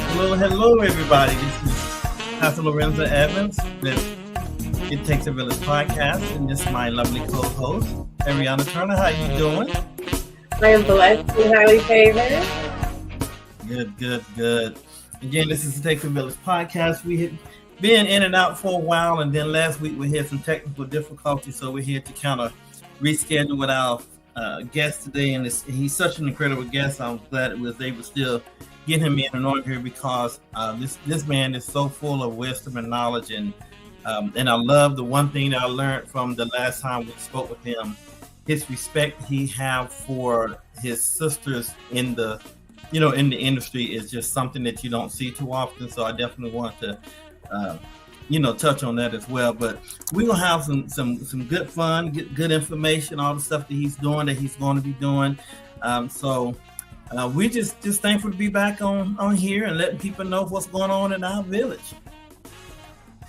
Hello, everybody. This is Pastor Lorenzo Evans with It Takes a Village podcast, and this is my lovely co-host, Ariana Turner. How you doing? I am blessed and highly favored. Good. Again, this is It Takes a Village podcast. We had been in and out for a while, and then last week we had some technical difficulties, so we're here to kind of reschedule with our guest today, and he's such an incredible guest. I'm glad we was able to still get him in and on here because this man is so full of wisdom and knowledge, and I love the one thing that I learned from the last time we spoke with him, his respect he have for his sisters in the industry is just something that you don't see too often. So I definitely want to touch on that as well. But we're gonna have some good fun, good information, all the stuff that he's doing, that he's going to be doing. We're just thankful to be back on here and letting people know what's going on in our village.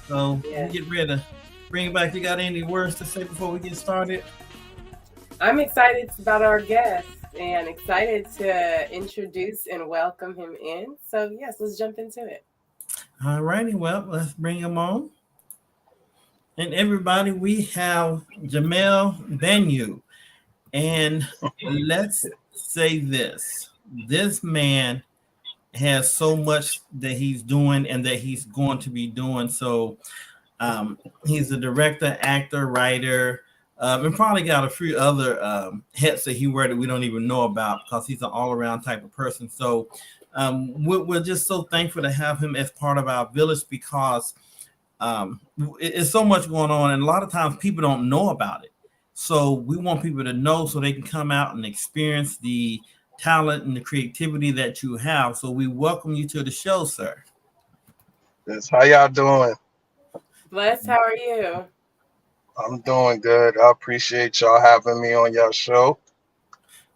So we get ready to bring it back. You got any words to say before we get started? I'm excited about our guest and excited to introduce and welcome him in. So yes, let's jump into it. All righty, well, let's bring him on. And everybody, we have Jamel Bonneau. And let's say this man has so much that he's doing and that he's going to be doing. So he's a director, actor, writer, and probably got a few other hats that he wears that we don't even know about because he's an all-around type of person. So we're just so thankful to have him as part of our village because it's so much going on, and a lot of times people don't know about it. So we want people to know so they can come out and experience the talent and the creativity that you have. So we welcome you to the show, sir. Yes, how y'all doing? Blessed, how are you? I'm doing good. I appreciate y'all having me on your show.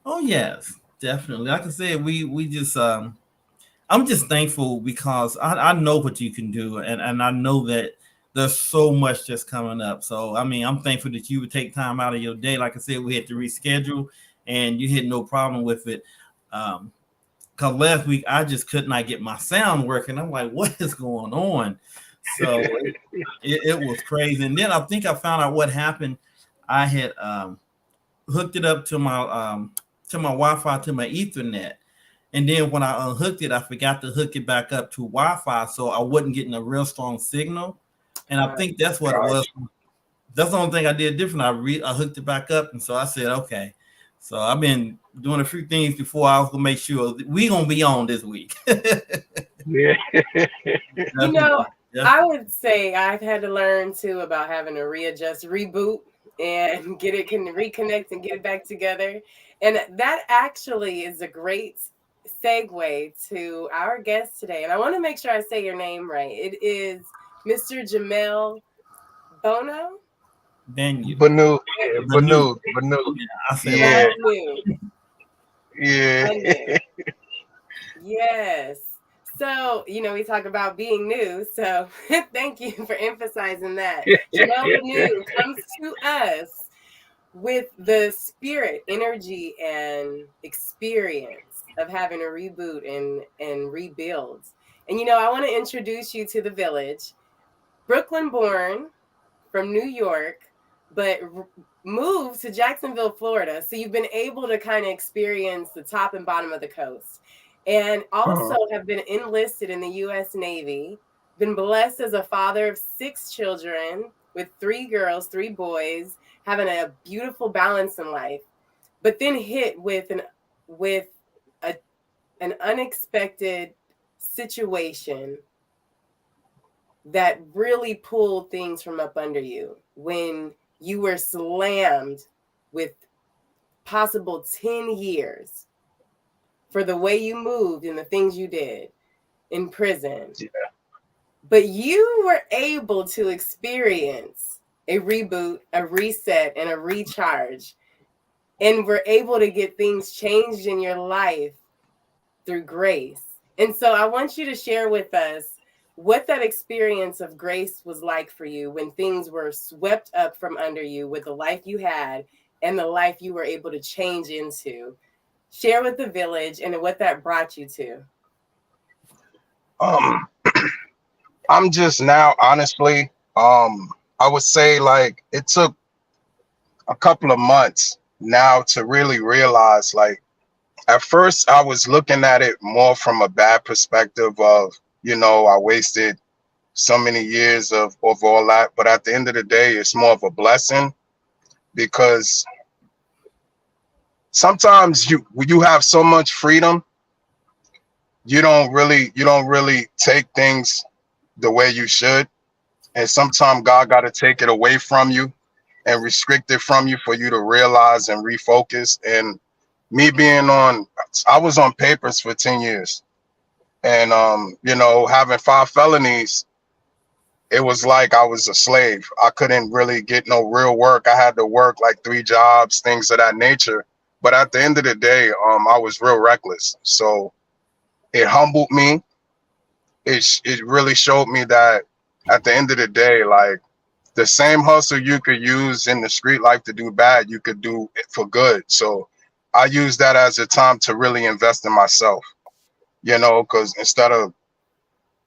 Oh yes, definitely. Like I said, we just I'm just thankful because I know what you can do, and I know that there's so much just coming up. So I mean, I'm thankful that you would take time out of your day. Like I said, we had to reschedule, and you had no problem with it. Because last week I just could not get my sound working. I'm like, what is going on? So it was crazy. And then I think I found out what happened. I had hooked it up to my Wi-Fi, to my Ethernet. And then when I unhooked it, I forgot to hook it back up to Wi-Fi, so I wasn't getting a real strong signal. And I think that's what it was. That's the only thing I did different. I hooked it back up, and so I said, okay. So I've been doing a few things before I was gonna make sure we're gonna be on this week. Yeah. I would say I've had to learn too about having to reboot, and get it reconnect and get it back together. And that actually is a great segue to our guest today. And I want to make sure I say your name right. It is Mr. Jamel Bonneau. Bonneau. Yeah. Yes. So, we talk about being new. So thank you for emphasizing that. Jamel Bonneau comes to us with the spirit, energy, and experience of having a reboot and rebuild. And, I want to introduce you to the village. Brooklyn born from New York, but moved to Jacksonville, Florida. So you've been able to kind of experience the top and bottom of the coast. And also have been enlisted in the U.S. Navy, been blessed as a father of 6 children with 3 girls, 3 boys, having a beautiful balance in life, but then hit with an unexpected situation that really pulled things from up under you when you were slammed with possible 10 years for the way you moved and the things you did in prison. Yeah. But you were able to experience a reboot, a reset, and a recharge, and were able to get things changed in your life through grace. And so I want you to share with us what that experience of grace was like for you when things were swept up from under you with the life you had and the life you were able to change into Share with the village and what that brought you to. Um, I'm just now, honestly, I would say like it took a couple of months now to really realize like at first I was looking at it more from a bad perspective of, I wasted so many years of all that. But at the end of the day, it's more of a blessing because sometimes you have so much freedom, you don't really take things the way you should. And sometimes God got to take it away from you and restrict it from you for you to realize and refocus. And me I was on papers for 10 years and, having 5 felonies, it was like I was a slave. I couldn't really get no real work. I had to work like 3 jobs, things of that nature. But at the end of the day, I was real reckless. So it humbled me. It really showed me that at the end of the day, like the same hustle you could use in the street life to do bad, you could do it for good. So I use that as a time to really invest in myself, because instead of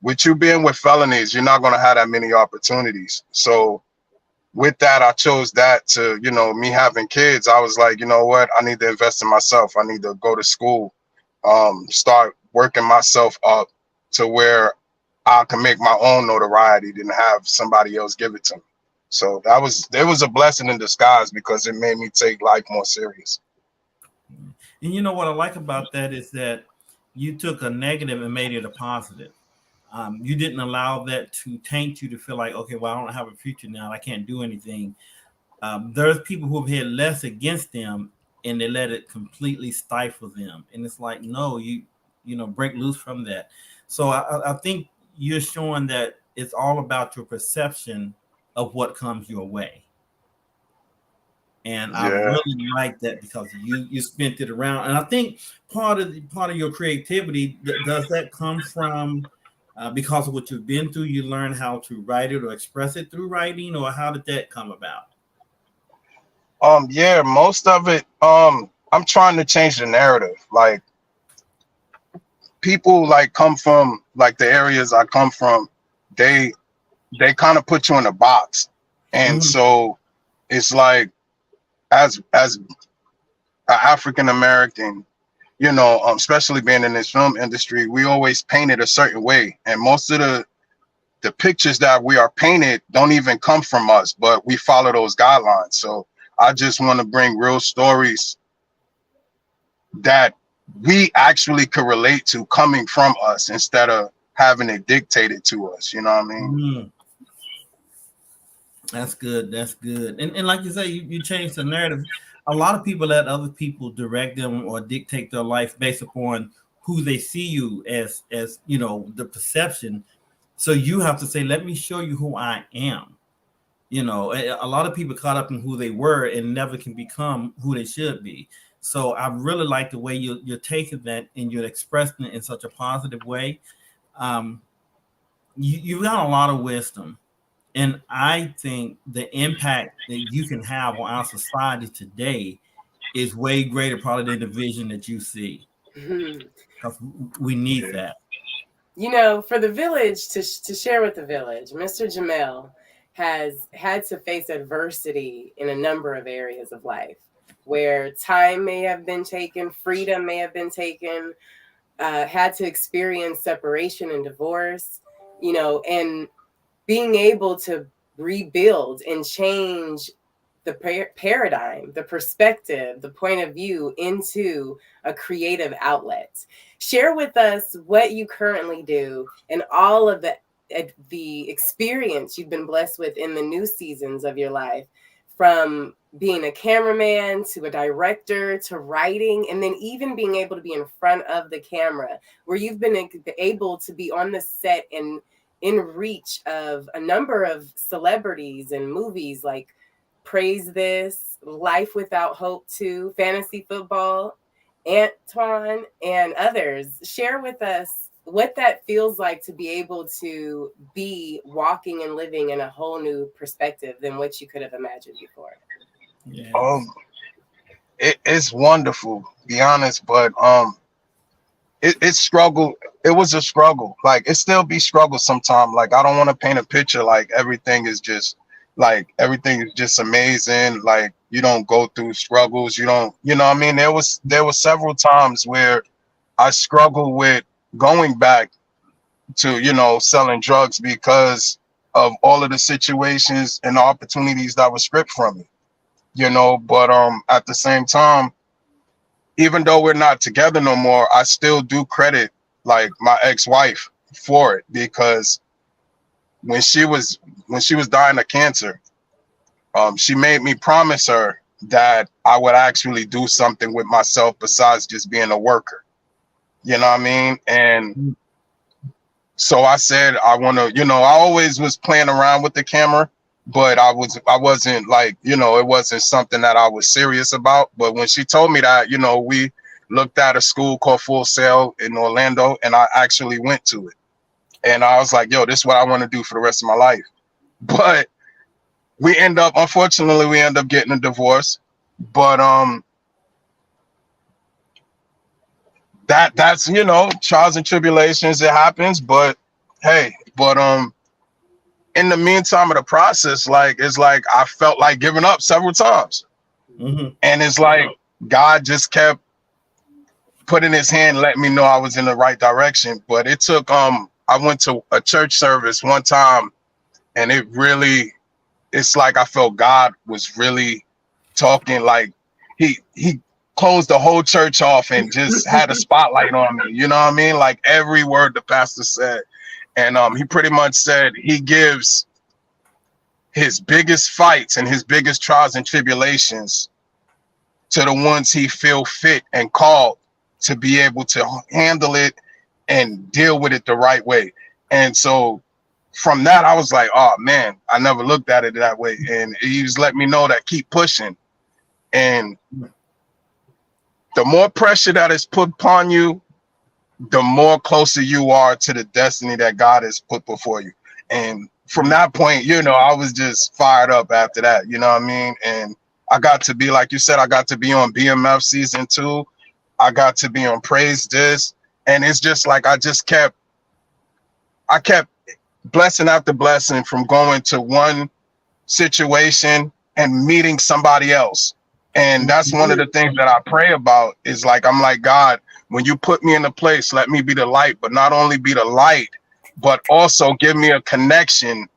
with you being with felonies, you're not going to have that many opportunities. So with that, I chose that to, me having kids. I was like, you know what? I need to invest in myself. I need to go to school, start working myself up to where I can make my own notoriety than have somebody else give it to me. So there was a blessing in disguise because it made me take life more serious. And you know what I like about that is that you took a negative and made it a positive. You didn't allow that to taint you to feel like, okay, well, I don't have a future now. I can't do anything. There's people who have had less against them and they let it completely stifle them. And it's like, no, break loose from that. So I think you're showing that it's all about your perception of what comes your way. And I Yeah. really like that because you spent it around. And I think part of your creativity, does that come from because of what you've been through? You learn how to write it or express it through writing, or how did that come about? Yeah, most of it, I'm trying to change the narrative. Like people like come from like the areas I come from, they they kind of put you in a box. And Mhm. so it's like as an African American, especially being in this film industry, we always painted a certain way. And most of the pictures that we are painted don't even come from us, but we follow those guidelines. So I just want to bring real stories that we actually could relate to coming from us instead of having it dictated to us. You know what I mean? Mhm. That's good. That's good. And like you say, you change the narrative. A lot of people let other people direct them or dictate their life based upon who they see you as the perception. So you have to say, let me show you who I am. A lot of people caught up in who they were and never can become who they should be. So I really like the way you're taking that and you're expressing it in such a positive way. Um, you've got a lot of wisdom. And I think the impact that you can have on our society today is way greater, probably than the vision that you see, because we need that. For the village to share with the village, Mr. Jamel has had to face adversity in a number of areas of life where time may have been taken, freedom may have been taken, had to experience separation and divorce, and being able to rebuild and change the paradigm, the perspective, the point of view into a creative outlet. Share with us what you currently do and all of the experience you've been blessed with in the new seasons of your life, from being a cameraman to a director to writing, and then even being able to be in front of the camera, where you've been able to be on the set and in reach of a number of celebrities and movies like Praise This, Life Without Hope 2, Fantasy Football, Antoine, and others. Share with us what that feels like to be able to be walking and living in a whole new perspective than what you could have imagined before. Yes. Um, it's wonderful, be honest, but it's struggle. It was a struggle. Like it still be struggle sometimes. Like I don't want to paint a picture like everything is just amazing. Like you don't go through struggles. You don't, you know what I mean? There was several times where I struggled with going back to, selling drugs because of all of the situations and opportunities that were stripped from me, but at the same time, even though we're not together no more, I still do credit like my ex-wife for it, because when she was dying of cancer, she made me promise her that I would actually do something with myself besides just being a worker. You know what I mean? And so I said I want to, I always was playing around with the camera, but I wasn't like, it wasn't something that I was serious about. But when she told me that, we looked at a school called Full Sail in Orlando, and I actually went to it. And I was like, yo, this is what I want to do for the rest of my life. But unfortunately, we end up getting a divorce. But that's trials and tribulations, it happens. But hey, in the meantime of the process, like it's like I felt like giving up several times. Mm-hmm. And it's like God just kept putting his hand, letting me know I was in the right direction. But it took I went to a church service one time, and it's like I felt God was really talking. Like he closed the whole church off and just had a spotlight on me. You know what I mean? Like every word the pastor said. And he pretty much said he gives his biggest fights and his biggest trials and tribulations to the ones he feel fit and called to be able to handle it and deal with it the right way. And so from that, I was like, oh man, I never looked at it that way. And he was letting me know that keep pushing. And the more pressure that is put upon you, the more closer you are to the destiny that God has put before you. And from that point, I was just fired up after that, you know what I mean? And I got to be, like you said, I got to be on BMF season 2. I got to be on Praise This. And it's just like, I kept blessing after blessing from going to one situation and meeting somebody else. And that's one of the things that I pray about is like, I'm like, God, when you put me in a place, let me be the light, but not only be the light, but also give me a connection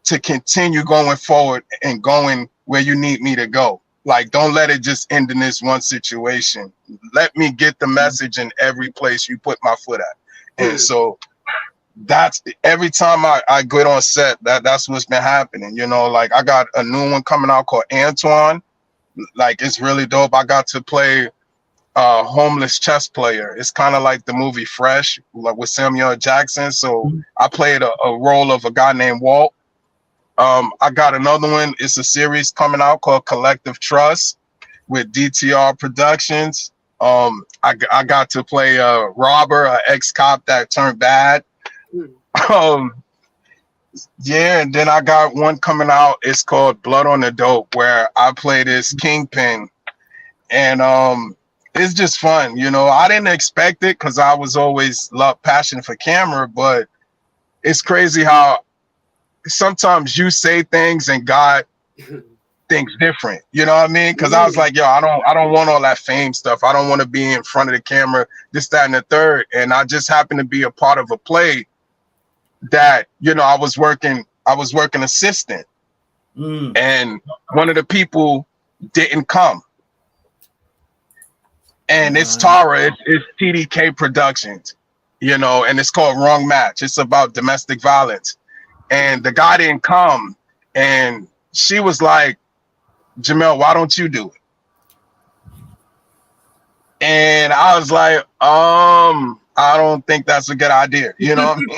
to continue going forward and going where you need me to go. Like, don't let it just end in this one situation. Let me get the message in every place you put my foot at. And so that's every time I get on set, that's what's been happening. Like I got a new one coming out called Antoine. Like it's really dope. I got to play a homeless chess player. It's kind of like the movie Fresh, like with Samuel Jackson. So I played a role of a guy named Walt. I got another one. It's a series coming out called Collective Trust with DTR Productions. I got to play a robber, an ex-cop that turned bad. Yeah, and then I got one coming out. It's called Blood on the Dope, where I play this kingpin, and it's just fun. I didn't expect it because I was always passionate for camera, but it's crazy how sometimes you say things and God thinks different. You know what I mean? Because I was like, yo, I don't want all that fame stuff. I don't want to be in front of the camera, this, that, and the third. And I just happened to be a part of a play that, I was working assistant, and one of the people didn't come. And it's Tara, it's TDK Productions, and it's called Wrong Match. It's about domestic violence. And the guy didn't come, and she was like, Jamel, why don't you do it? And I was like, I don't think that's a good idea. You know what I mean?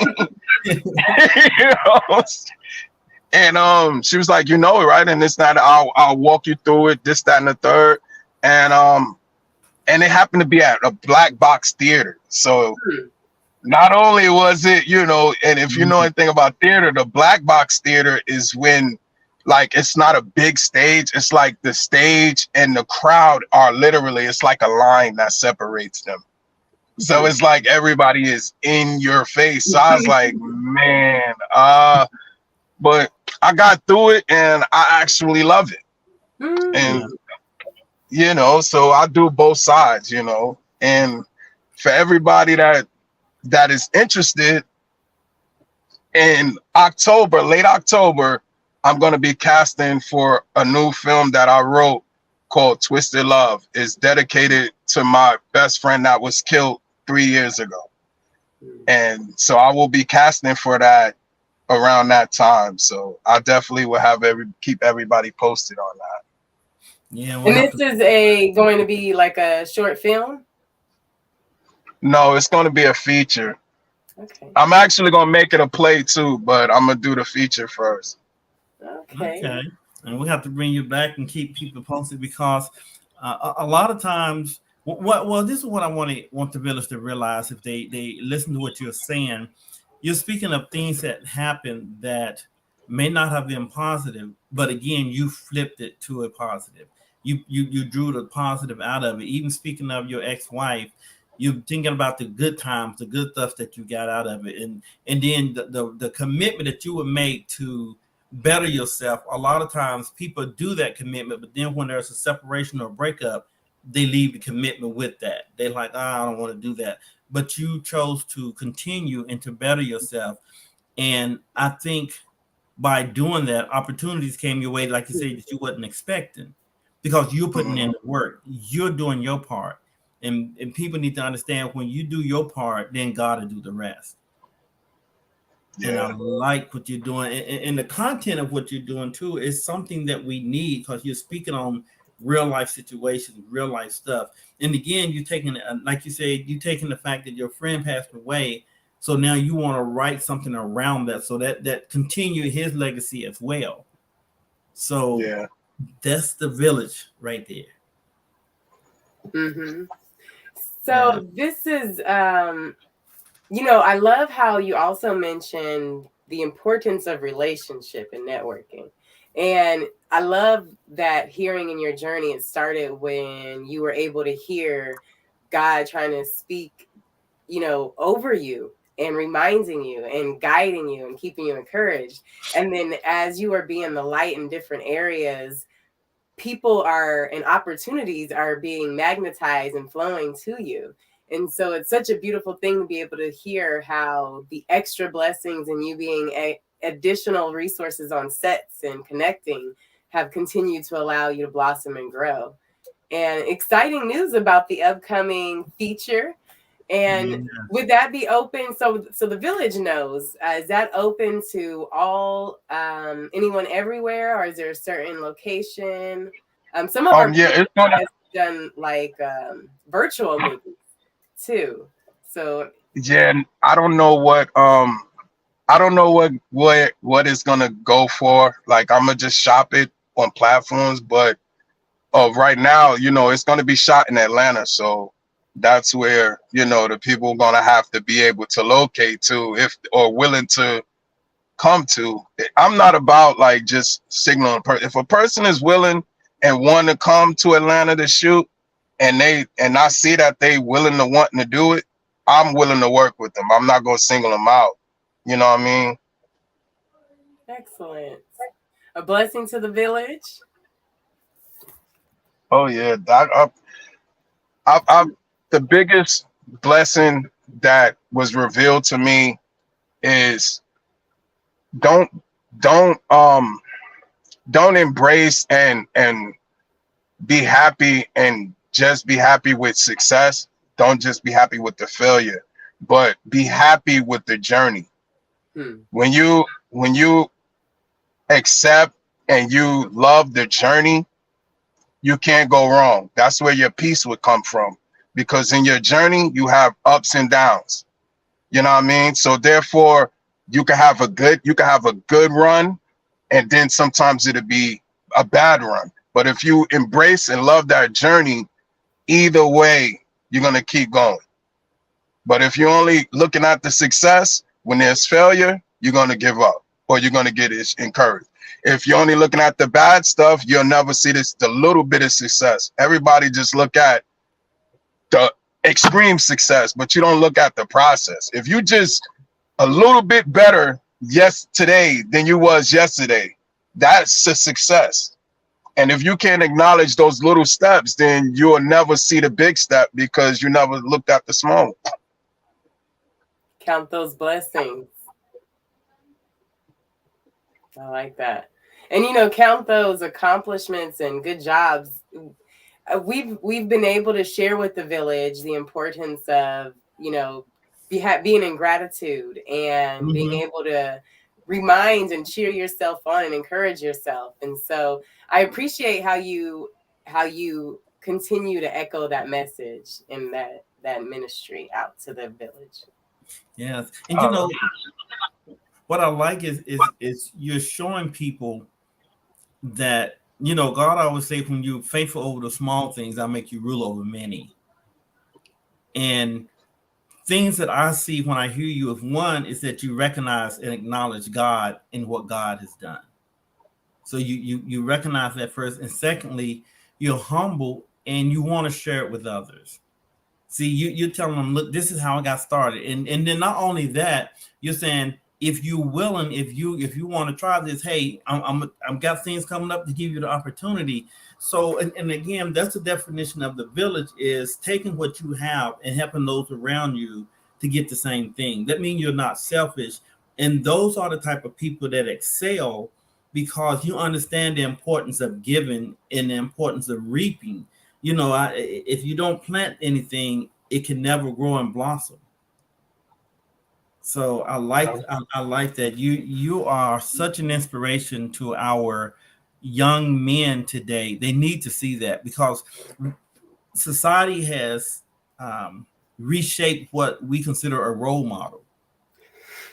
And she was like, it, right? And this, that, I'll walk you through it, this, that, and the third. And it happened to be at a black box theater. So not only was it, and if you know anything about theater, the black box theater is when like it's not a big stage. It's like the stage and the crowd are literally, it's like a line that separates them. So it's like everybody is in your face. So I was like, man, but I got through it and I actually love it. And so I do both sides, and for everybody that is interested, in October, late October, I'm going to be casting for a new film that I wrote called Twisted Love. It's dedicated to my best friend that was killed 3 years ago. And so I will be casting for that around that time. So I definitely will keep everybody posted on that. Yeah. And this is going to be like a short film? No, it's going to be a feature. Okay. I'm actually going to make it a play too, but I'm going to do the feature first. Okay. And we have to bring you back and keep people posted, because a lot of times, this is what I want the village to realize. If they listen to what you're saying, you're speaking of things that happen that may not have been positive, but again, you flipped it to a positive. You drew the positive out of it. Even speaking of your ex-wife, you're thinking about the good times, the good stuff that you got out of it, and then the commitment that you would make to better yourself. A lot of times people do that commitment, but then when there's a separation or a breakup, they leave the commitment with that. They're like, I don't want to do that. But you chose to continue and to better yourself. And I think by doing that, opportunities came your way, like you said, that you wasn't expecting, because you're putting in the work. You're doing your part. And people need to understand, when you do your part, then God will do the rest. Yeah. And I like what you're doing. And the content of what you're doing too is something that we need, because you're speaking on real life situations, real life stuff. And again, you're taking, like you said, you're taking the fact that your friend passed away. So now you want to write something around that, so that continue his legacy as well. So that's the village right there. Mm-hmm. So this is, I love how you also mentioned the importance of relationship and networking. And I love that hearing in your journey, it started when you were able to hear God trying to speak, over you and reminding you and guiding you and keeping you encouraged. And then as you are being the light in different areas, people and opportunities are being magnetized and flowing to you. And so it's such a beautiful thing to be able to hear how the extra blessings and you being additional resources on sets and connecting have continued to allow you to blossom and grow. And exciting news about the upcoming feature. And would that be open? So the village knows, is that open to all, anyone everywhere, or is there a certain location? Some of our it's gonna done like virtual movies too. So I don't know what it's gonna go for. Like, I'm gonna just shop it on platforms, but right now, it's gonna be shot in Atlanta, so that's where the people are gonna have to be able to locate to, or willing to come to. I'm not about like just signaling. If a person is willing and want to come to Atlanta to shoot, and I see that they willing to wanting to do it, I'm willing to work with them. I'm not gonna single them out. You know what I mean? Excellent. A blessing to the village. Oh yeah, the biggest blessing that was revealed to me is don't embrace and be happy and just be happy with success. Don't just be happy with the failure, but be happy with the journey. When you accept and you love the journey, you can't go wrong. That's where your peace would come from, because in your journey you have ups and downs. You know what I mean? So therefore, you can have a good run, and then sometimes it'll be a bad run. But if you embrace and love that journey, either way, you're gonna keep going. But if you're only looking at the success, when there's failure, you're gonna give up, or you're gonna get encouraged. If you're only looking at the bad stuff, you'll never see the little bit of success. Everybody just look at the extreme success, but you don't look at the process. If you just a little bit better today than you was yesterday, that's a success. And if you can't acknowledge those little steps, then you'll never see the big step because you never looked at the small. Count those blessings. I like that. And, count those accomplishments and good jobs. We've been able to share with the village the importance of, being in gratitude and being able to remind and cheer yourself on and encourage yourself. And so I appreciate how you continue to echo that message and that ministry out to the village. Yes. And what I like is you're showing people that, God always say, when you're faithful over the small things, I'll make you rule over many. And things that I see when I hear you, one is that you recognize and acknowledge God and what God has done. So you recognize that first. And secondly, you're humble and you want to share it with others. See, you're telling them, look, this is how I got started. And then not only that, you're saying, if you're willing, if you want to try this, hey, I've got things coming up to give you the opportunity. So, and again, that's the definition of the village, is taking what you have and helping those around you to get the same thing. That means you're not selfish. And those are the type of people that excel because you understand the importance of giving and the importance of reaping. If you don't plant anything, it can never grow and blossom. So I like that you are such an inspiration to our young men today. They need to see that because society has reshaped what we consider a role model.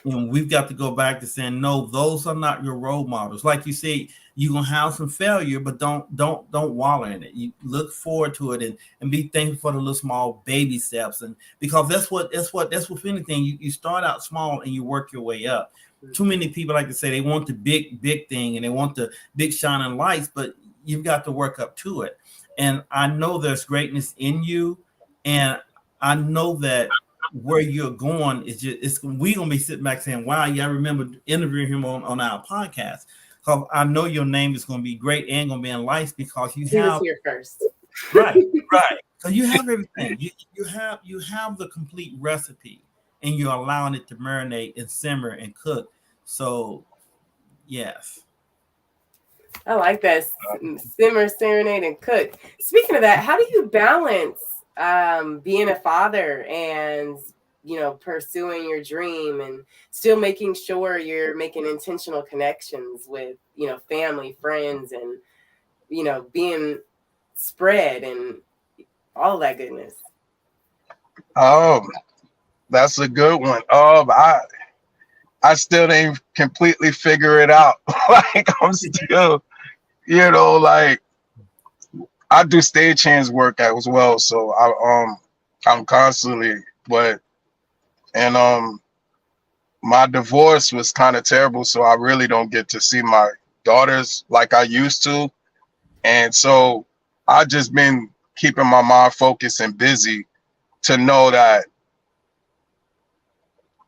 And we've got to go back to saying, no, those are not your role models. Like you say, you're gonna have some failure, but don't wallow in it. You look forward to it and be thankful for the little small baby steps. And because that's with anything. You start out small and you work your way up. Too many people like to say they want the big thing and they want the big shining lights, but you've got to work up to it. And I know there's greatness in you, and I know that where you're going is we're gonna be sitting back saying, wow, yeah, I remember interviewing him on our podcast. Because I know your name is gonna be great and gonna be in lights because he was here first. Right. So you have everything. You have the complete recipe, and you're allowing it to marinate and simmer and cook. So yes. I like that. Simmer, serenade, and cook. Speaking of that, how do you balance being a father and pursuing your dream and still making sure you're making intentional connections with family, friends, and being spread and all that goodness? That's a good one. I still didn't completely figure it out. Like I'm still, like I do stagehand work as well, so I'm constantly, my divorce was kind of terrible, so I really don't get to see my daughters like I used to, and so I just been keeping my mind focused and busy to know that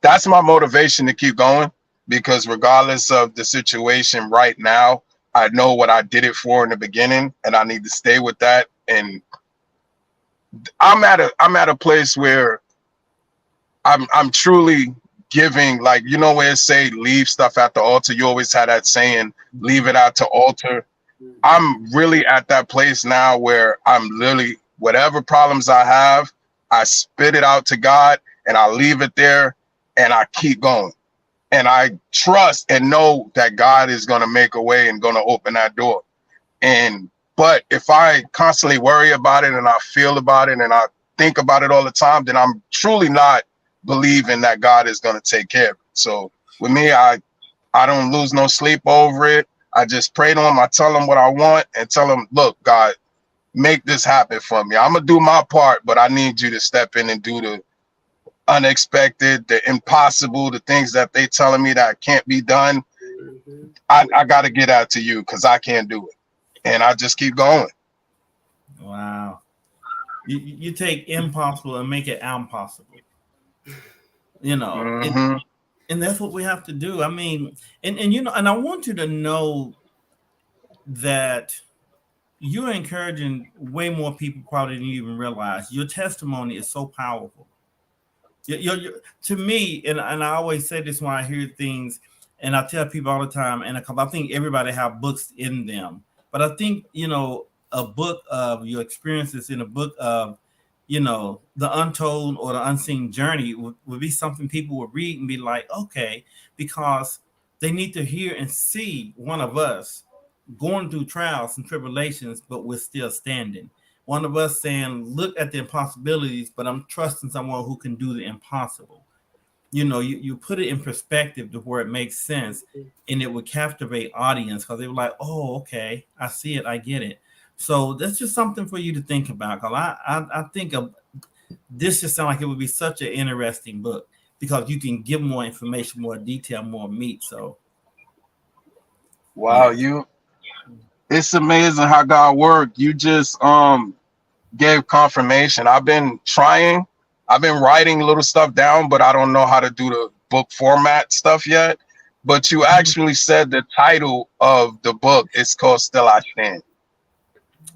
that's my motivation to keep going, because regardless of the situation right now, I know what I did it for in the beginning, and I need to stay with that. And I'm at a place where I'm truly giving, like, where it say leave stuff at the altar. You always had that saying, leave it at the altar. I'm really at that place now where I'm literally, whatever problems I have, I spit it out to God and I leave it there and I keep going. And I trust and know that God is going to make a way and going to open that door. But if I constantly worry about it and I feel about it and I think about it all the time, then I'm truly not believing that God is going to take care of it. So with me, I don't lose no sleep over it. I just pray to him. I tell him what I want and tell him, look, God, make this happen for me. I'm going to do my part, but I need you to step in and do the unexpected, the impossible, the things that they telling me that can't be done. I got to get out to you because I can't do it. And I just keep going. Wow. You take impossible and make it impossible. You know, Mm-hmm. and that's what we have to do. I mean, and you know, and I want you to know that you're encouraging way more people probably than you even realize. Your testimony is so powerful. To me, and I always say this when I hear things, and I tell people all the time, and I think everybody have books in them, but I think you know a book of your experiences in a book of you know the untold or the unseen journey would be something people would read and be like, okay, because they need to hear and see one of us going through trials and tribulations, but we're still standing. One of us saying, look at the impossibilities, but I'm trusting someone who can do the impossible. You know, you put it in perspective to where it makes sense and it would captivate audience because they were like, oh, okay, I see it, I get it. So that's just something for you to think about. Because I think of this just sounds like it would be such an interesting book because you can give more information, more detail, more meat. So Wow, yeah. you it's amazing how God worked. You just gave confirmation. I've been writing little stuff down, but I don't know how to do the book format stuff yet. But you actually said the title of the book is called Still I Stand.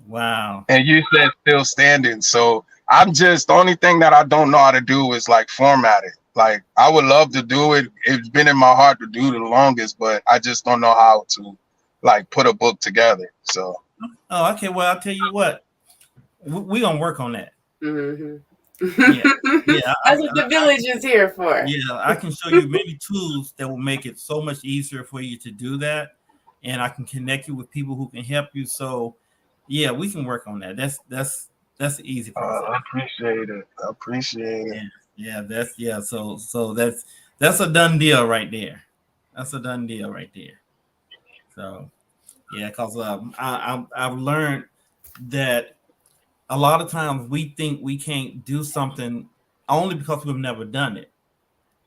Wow. And you said still standing. So I'm just the only thing that I don't know how to do is like format it. Like I would love to do it. It's been in my heart to do the longest, but I just don't know how to like put a book together. So Oh, okay. Well, I'll tell you what. We're gonna work on that. Mm-hmm. Yeah, yeah. That's what the village is here for. Yeah, I can show you many tools that will make it so much easier for you to do that, and I can connect you with people who can help you. So, yeah, we can work on that. That's the easy process. I appreciate it. I appreciate it. Yeah, yeah. So that's a done deal right there. That's a done deal right there. So yeah, because I've learned that a lot of times we think we can't do something only because we've never done it.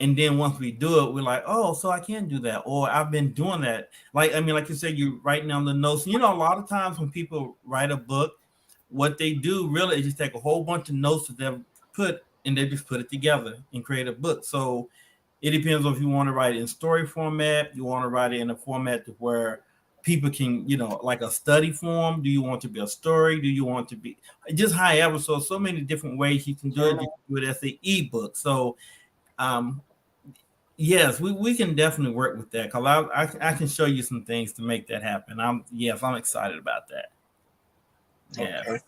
And then once we do it, we're like, oh, so I can do that. Or I've been doing that. Like, I mean, like you said, you're writing down the notes. You know, a lot of times when people write a book, what they do really is just take a whole bunch of notes that they've put and they just put it together and create a book. So it depends on if you want to write it in story format, you want to write it in a format to where people can, you know, like a study form. Do you want to be a story? Do you want to be just however? So many different ways you can do it. You can do it as an ebook. So um yes, we can definitely work with that because I can show you some things to make that happen. I'm excited about that. Yes, Okay.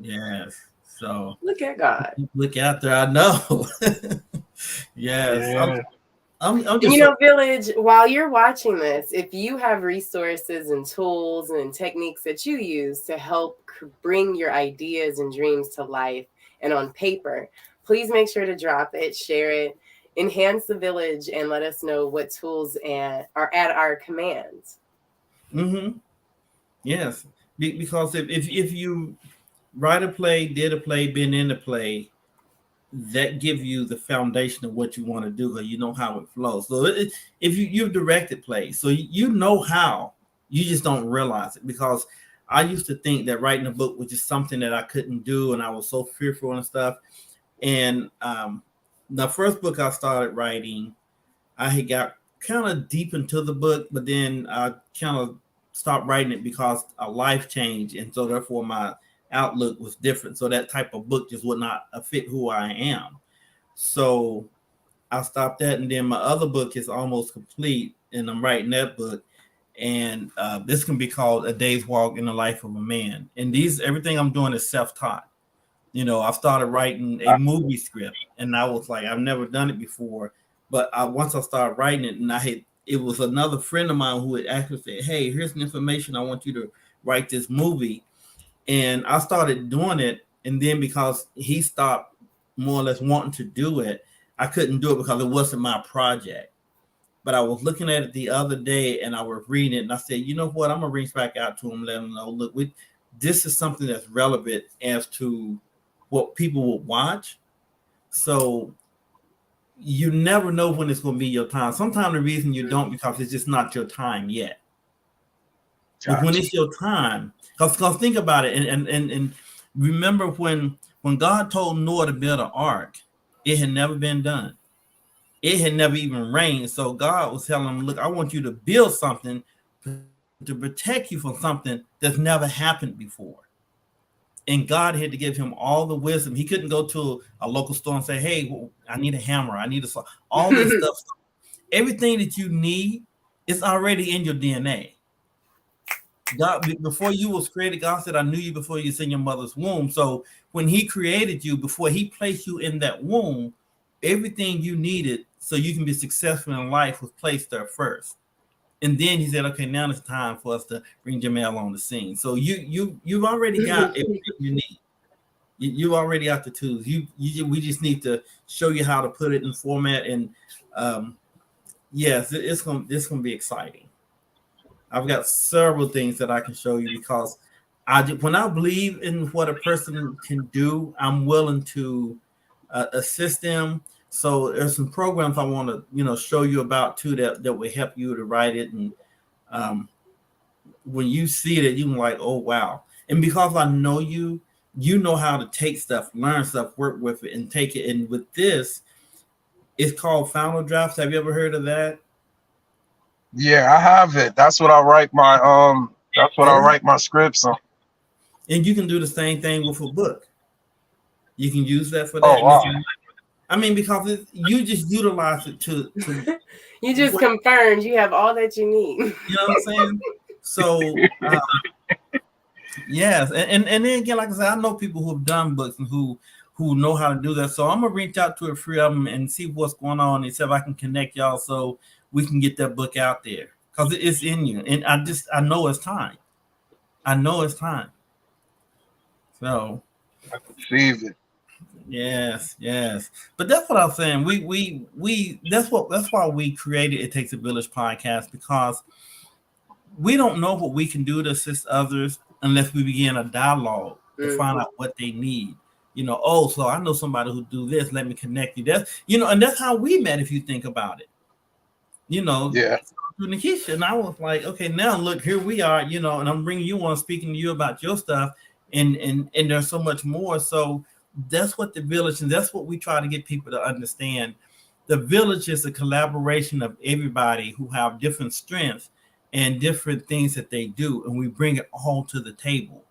yes. So Look at God. look out there. I know. Yes, Yeah. I'm And just you so know, Village, while you're watching this, if you have resources and tools and techniques that you use to help bring your ideas and dreams to life and on paper, please make sure to drop it, share it, enhance the village, and let us know what tools are at our command. mm-hmm. Yes, because if you write a play, did a play, been in a play, that give you the foundation of what you want to do, or you know how it flows. So if you've directed plays, so you know how, you just don't realize it. Because I used to think that writing a book was just something that I couldn't do, and I was so fearful and stuff. And the first book I started writing, I had got kind of deep into the book, but then I kind of stopped writing it because a life changed, and so therefore my outlook was different. So that type of book just would not fit who I am. So I stopped that, and then my other book is almost complete, and I'm writing that book. And this can be called A Day's Walk in the Life of a Man. And everything I'm doing is self-taught. You know, I started writing a movie script, and I was like, I've never done it before. But once I started writing it, and it was another friend of mine who had actually said, hey, here's some information. I want you to write this movie. And I started doing it. And then because he stopped more or less wanting to do it, I couldn't do it because it wasn't my project. But I was looking at it the other day and I was reading it, and I said, you know what? I'm going to reach back out to him and let him know, look, this is something that's relevant as to what people will watch. So you never know when it's going to be your time. Sometimes the reason you don't because it's just not your time yet. But when Gotcha. it's your time, because think about it, and remember when God told Noah to build an ark, it had never been done. It had never even rained. So God was telling him, look, I want you to build something to protect you from something that's never happened before. And God had to give him all the wisdom. He couldn't go to a local store and say, hey, well, I need a hammer. I need a saw. All this stuff. Everything that you need is already in your DNA. God, before you was created, God said, I knew you before you was in your mother's womb. So when he created you, before he placed you in that womb, everything you needed so you can be successful in life was placed there first. And then he said, okay, now it's time for us to bring Jamel on the scene. So you've already got everything you need. You already got the tools. We just need to show you how to put it in format. And yes, it's gonna be exciting. I've got several things that I can show you because when I believe in what a person can do, I'm willing to assist them. So there's some programs I want to show you about too that will help you to write it. And when you see it, you can like, oh wow. And because I know you know how to take stuff, learn stuff, work with it, and take it. And with this, it's called Final Drafts. Have you ever heard of that? Yeah, I have it. That's what I write my scripts on. And you can do the same thing with a book. You can use that for Oh that. wow. I mean, because you just utilize it to you just confirmed you have all that you need. You know what I'm saying? So yes, and then again, like I said, I know people who have done books and who know how to do that. So I'm gonna reach out to a few of them and see what's going on and see if I can connect y'all so we can get that book out there because it's in you. And I know it's time. I know it's time. So I perceive it. yes. But that's what I'm saying. We that's why we created It Takes a Village podcast, because we don't know what we can do to assist others unless we begin a dialogue to find out what they need. So I know somebody who do this. Let me connect you. And that's how we met. If you think about it, Yeah. through Nikisha, and I was like, okay, now look, here we are, and I'm bringing you on, speaking to you about your stuff, and there's so much more. So that's what the village, and that's what we try to get people to understand. The village is a collaboration of everybody who have different strengths and different things that they do, and we bring it all to the table.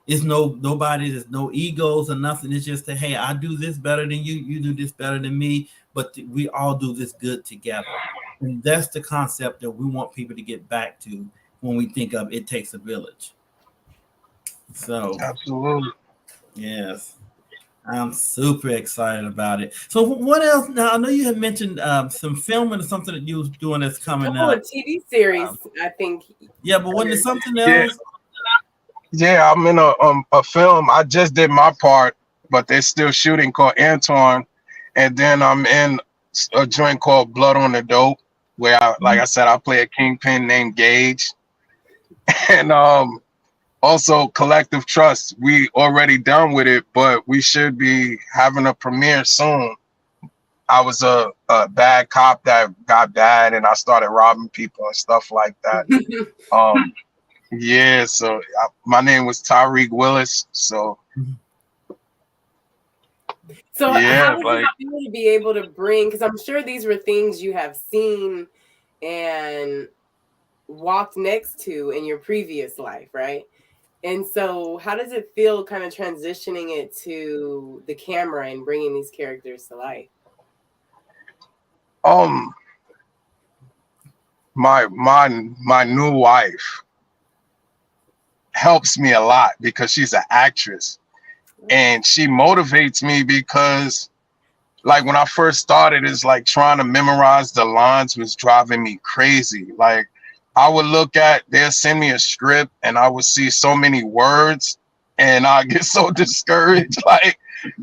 It's nobody, there's no egos or nothing. It's just that, hey, I do this better than you, you do this better than me, but we all do this good together. And that's the concept that we want people to get back to when we think of It Takes a Village. So absolutely. Yes. I'm super excited about it. So what else? Now I know you had mentioned some filming or something that you was doing that's coming up. A TV series, I think. Yeah, but wasn't it something else? Yeah, I'm in a film. I just did my part, but they're still shooting, called Antoine. And then I'm in a joint called Blood on the Dope, where like I said, I play a kingpin named Gage. And also Collective Trust. We already done with it, but we should be having a premiere soon. I was a bad cop that got bad, and I started robbing people and stuff like that. Yeah, so my name was Tyreek Willis. So yeah, how did you feel to be able to bring, because I'm sure these were things you have seen and walked next to in your previous life, right? And so how does it feel kind of transitioning it to the camera and bringing these characters to life? My new wife helps me a lot because she's an actress, and she motivates me because, like, when I first started, it's like trying to memorize the lines was driving me crazy. Like, I would they'll send me a script and I would see so many words and I get so discouraged. Like,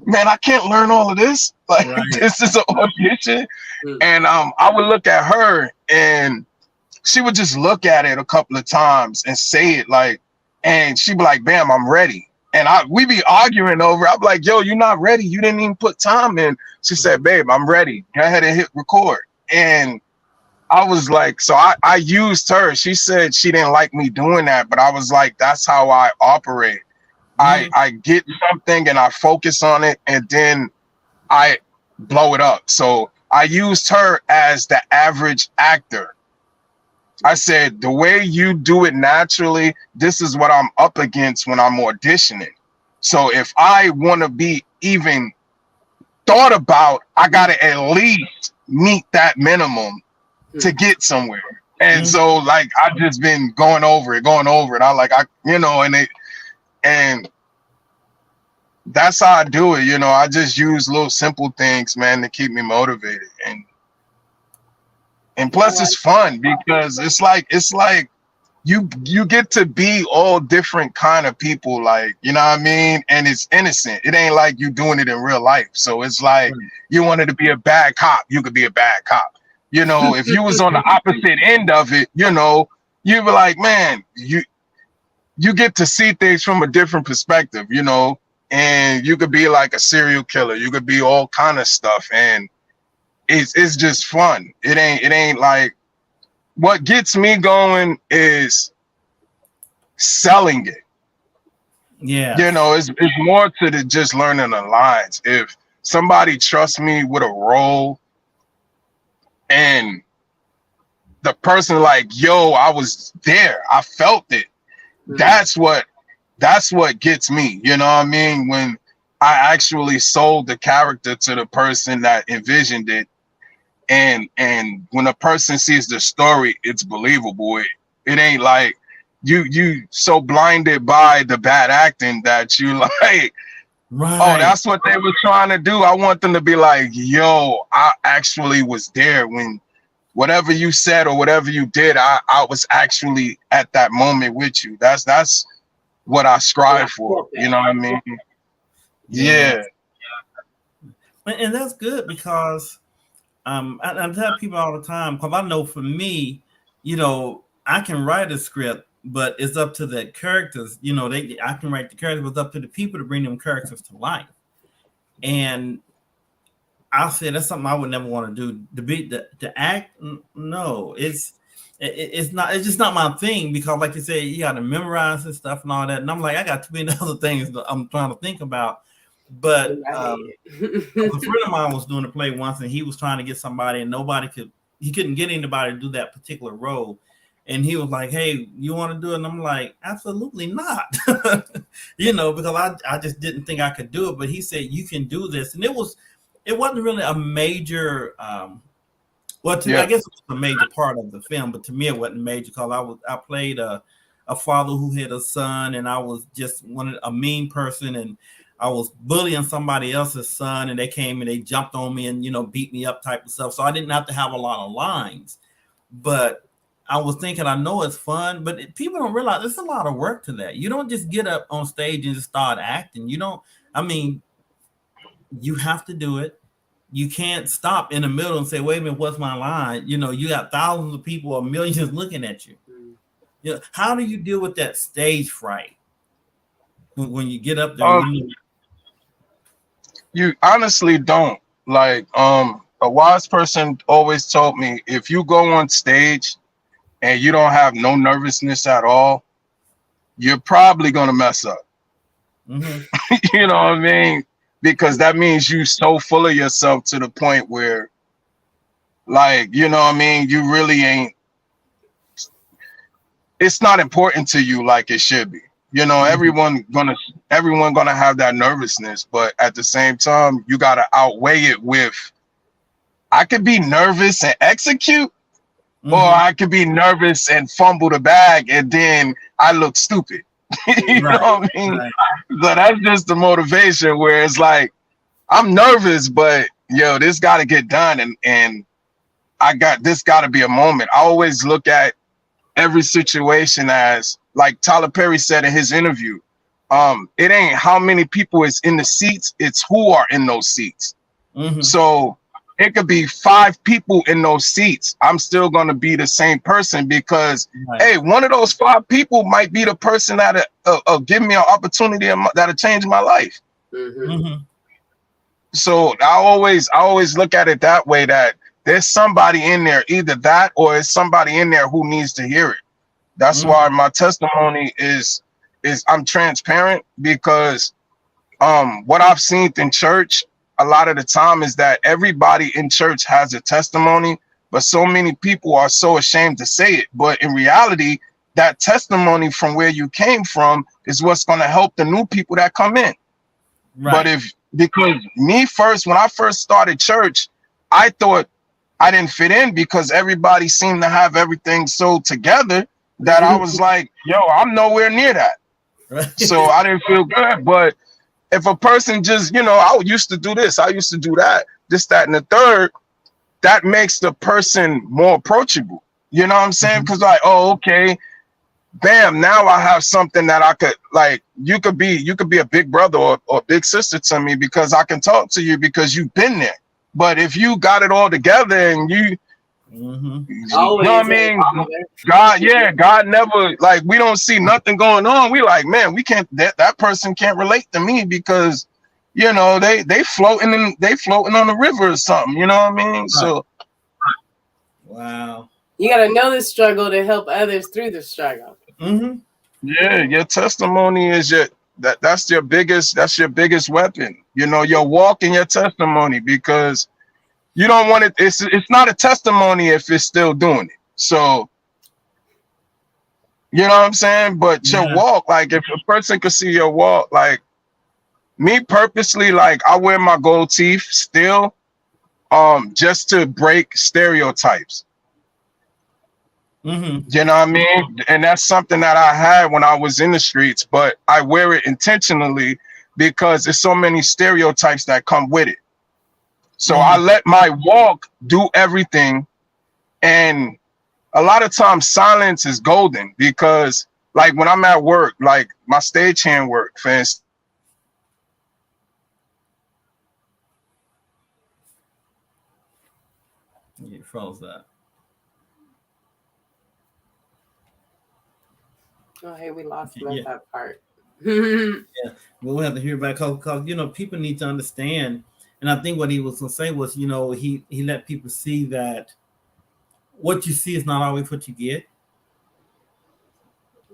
man, I can't learn all of this. Like, this is an audition. And I would look at her and she would just look at it a couple of times and say it like, and she'd be like, bam, I'm ready. And we be arguing over, I'm like, yo, you're not ready. You didn't even put time in. She said, babe, I'm ready. Go ahead and hit record. And I was like, so I used her. She said she didn't like me doing that, but I was like, that's how I operate. I get something and I focus on it, and then I blow it up. So I used her as the average actor. I said, the way you do it naturally, this is what I'm up against when I'm auditioning. So if I want to be even thought about, I got to at least meet that minimum to get somewhere. And so like, I've just been going over it. And that's how I do it. I just use little simple things, man, to keep me motivated. And plus it's fun because it's like you get to be all different kind of people, like, you know what I mean? And it's innocent. It ain't like you doing it in real life. So it's like, you wanted to be a bad cop, you could be a bad cop. If you was on the opposite end of it, you'd be like, man, you get to see things from a different perspective, and you could be like a serial killer. You could be all kind of stuff. And it's just fun. It ain't like, what gets me going is selling it. Yeah. It's more to the just learning the lines. If somebody trusts me with a role and the person like, yo, I was there, I felt it. That's what gets me. You know what I mean? When I actually sold the character to the person that envisioned it. And when a person sees the story, it's believable. It ain't like you so blinded by the bad acting that you like, right. Oh, that's what they were trying to do. I want them to be like, yo, I actually was there when whatever you said or whatever you did, I was actually at that moment with you. That's what I strive for. You know what I mean? Yeah. And that's good because I tell people all the time, because I know for me, I can write a script, but it's up to the characters. I can write the characters, but it's up to the people to bring them characters to life. And I said that's something I would never want to do. To act, no, it's not. It's just not my thing because, like you said, you got to memorize this stuff and all that. And I'm like, I got too many other things that I'm trying to think about. But a friend of mine was doing a play once, and he was trying to get somebody, and he couldn't get anybody to do that particular role. And he was like, "Hey, you want to do it?" And I'm like, "Absolutely not," because I just didn't think I could do it. But he said, "You can do this," and it wasn't really a major. I guess it was a major part of the film, but to me it wasn't major because I played a father who had a son, and I was just a mean person, and I was bullying somebody else's son, and they came and they jumped on me and beat me up type of stuff. So I didn't have to have a lot of lines, but I was thinking, I know it's fun, but people don't realize there's a lot of work to that. You don't just get up on stage and just start acting. You have to do it. You can't stop in the middle and say, wait a minute, what's my line? You got thousands of people or millions looking at you. How do you deal with that stage fright when you get up there? You honestly don't. Like, a wise person always told me, if you go on stage and you don't have no nervousness at all, you're probably going to mess up. Mm-hmm. You know what I mean? Because that means you so full of yourself to the point where, like, you know what I mean? You really ain't, it's not important to you like it should be. Everyone gonna have that nervousness, but at the same time, you gotta outweigh it with, I could be nervous and execute, or I could be nervous and fumble the bag, and then I look stupid. You know what I mean? Right. So that's just the motivation where it's like, I'm nervous, but this got to get done, and this got to be a moment. I always look at every situation as, like Tyler Perry said in his interview, it ain't how many people is in the seats, it's who are in those seats. Mm-hmm. So it could be 5 people in those seats. I'm still going to be the same person because, hey, one of those 5 people might be the person that give me an opportunity that'll change my life. Mm-hmm. So I always look at it that way, that there's somebody in there, either that or it's somebody in there who needs to hear it. That's why my testimony is I'm transparent, because what I've seen in church a lot of the time is that everybody in church has a testimony, but so many people are so ashamed to say it. But in reality, that testimony from where you came from is what's going to help the new people that come in. Right. But because me first, when I first started church, I thought I didn't fit in because everybody seemed to have everything so together that I was like, yo, I'm nowhere near that. Right. So I didn't feel good. But if a person just, I used to do this, I used to do that, this, that, and the third, that makes the person more approachable. You know what I'm saying? Because like, oh, okay, bam, now I have something that I could, like, you could be a big brother or big sister to me because I can talk to you because you've been there. But if you got it all together and you know what I mean? God never, like, we don't see nothing going on. We like, man, we can't, that person can't relate to me because, they floating on the river or something, you know what I mean? Right. So wow. You got to know the struggle to help others through the struggle. Yeah, your testimony is that's your biggest weapon. Your walk and your testimony, because you don't want it. It's not a testimony if it's still doing it. So, you know what I'm saying? But your walk, like, if a person could see your walk, like me purposely, like, I wear my gold teeth still, just to break stereotypes. You know what I mean? And that's something that I had when I was in the streets, but I wear it intentionally because there's so many stereotypes that come with it. So I let my walk do everything. And a lot of times silence is golden, because like when I'm at work, like my stagehand work, for instance. You froze that. Oh, hey, we lost that part. Yeah, we'll have to hear back because people need to understand. And I think what he was going to say was, he let people see that what you see is not always what you get.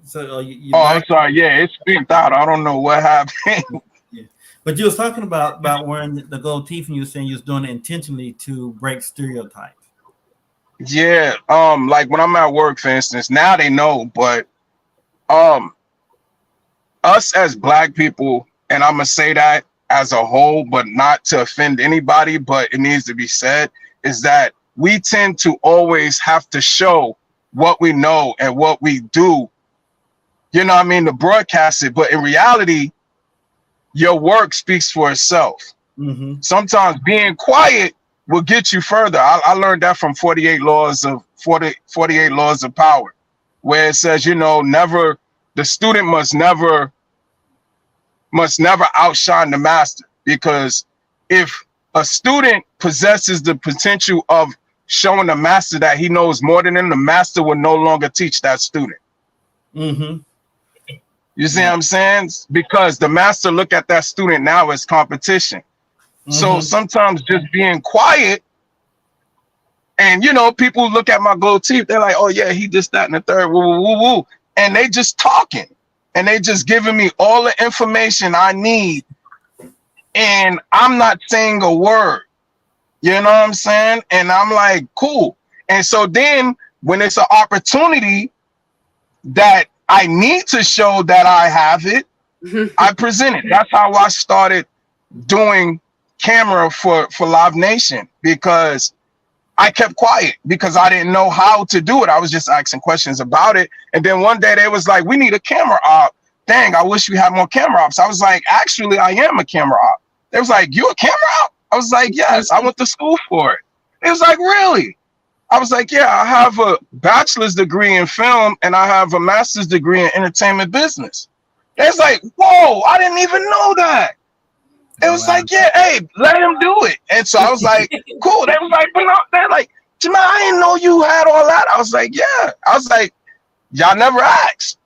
So I'm sorry. Yeah, it's beeped out. I don't know what happened. Yeah, but you was talking about wearing the gold teeth, and you were saying you was doing it intentionally to break stereotypes. Yeah, like when I'm at work, for instance, now they know, but us as Black people, and I'm gonna say that as a whole, but not to offend anybody, but it needs to be said, is that we tend to always have to show what we know and what we do, you know what I mean, to broadcast it. But in reality, your work speaks for itself. Sometimes being quiet will get you further. I learned that from 48 laws of power, where it says, the student must never outshine the master, because if a student possesses the potential of showing the master that he knows more than him, the master will no longer teach that student. You see what I'm saying? Because the master look at that student now as competition. So sometimes just being quiet, and people look at my gold teeth, they're like, oh yeah, he just that and the third, woo, woo, woo, woo. And they just talking. And they just giving me all the information I need. And I'm not saying a word. You know what I'm saying? And I'm like, cool. And so then when it's an opportunity that I need to show that I have it, I present it. That's how I started doing camera for Live Nation, because I kept quiet because I didn't know how to do it. I was just asking questions about it. And then one day they was like, we need a camera op. Dang, I wish we had more camera ops. I was like, actually, I am a camera op. They was like, you a camera op? I was like, yes, I went to school for it. It was like, really? I was like, yeah, I have a bachelor's degree in film and I have a master's degree in entertainment business. They was like, whoa, I didn't even know that. It was like, yeah, hey, let him do it. And so I was like, cool. They was like, but no, they're like, Jamel, I didn't know you had all that. I was like, yeah. I was like, y'all never asked.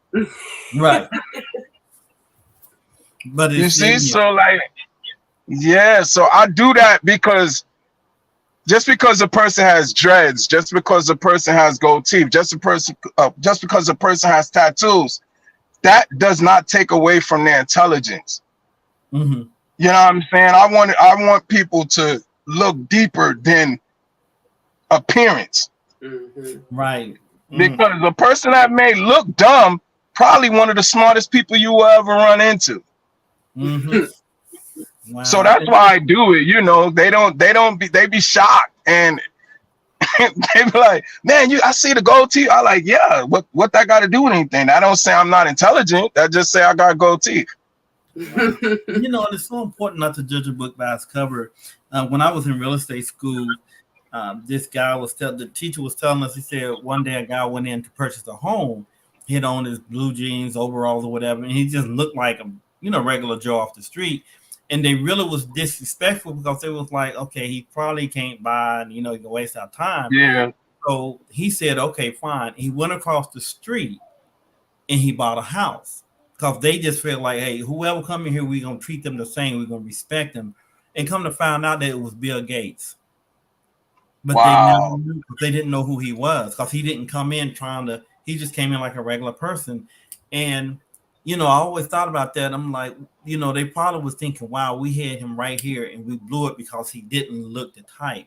Right. But you see, so like, yeah, so I do that because just because a person has dreads, just because a person has gold teeth, just because a person has tattoos, that does not take away from their intelligence. Mm-hmm. You know what I'm saying? I want people to look deeper than appearance. Mm-hmm. Right. Mm-hmm. Because the person that may look dumb, probably one of the smartest people you will ever run into. Mm-hmm. So Wow. that's why I do it. You know, they be shocked and they be like, man, I see the gold teeth. I like, yeah, what that got to do with anything? I don't say I'm not intelligent. That just say I got gold teeth. Wow. You know, it's so important not to judge a book by its cover. When I was in real estate school, this guy the teacher was telling us, he said one day a guy went in to purchase a home. He had on his blue jeans, overalls, or whatever, and he just looked like a regular Joe off the street. And they really was disrespectful because they was like, okay, he probably can't buy, and he can waste our time. Yeah. So he said, okay, fine. He went across the street and he bought a house because they just felt like, hey, whoever come in here, we're gonna treat them the same. We're gonna respect them. And come to find out that it was Bill Gates, but they never Wow. knew, they didn't know who he was because he didn't come in trying to. He just came in like a regular person, and I always thought about that. I'm like, they probably was thinking, wow, we had him right here and we blew it because he didn't look the type.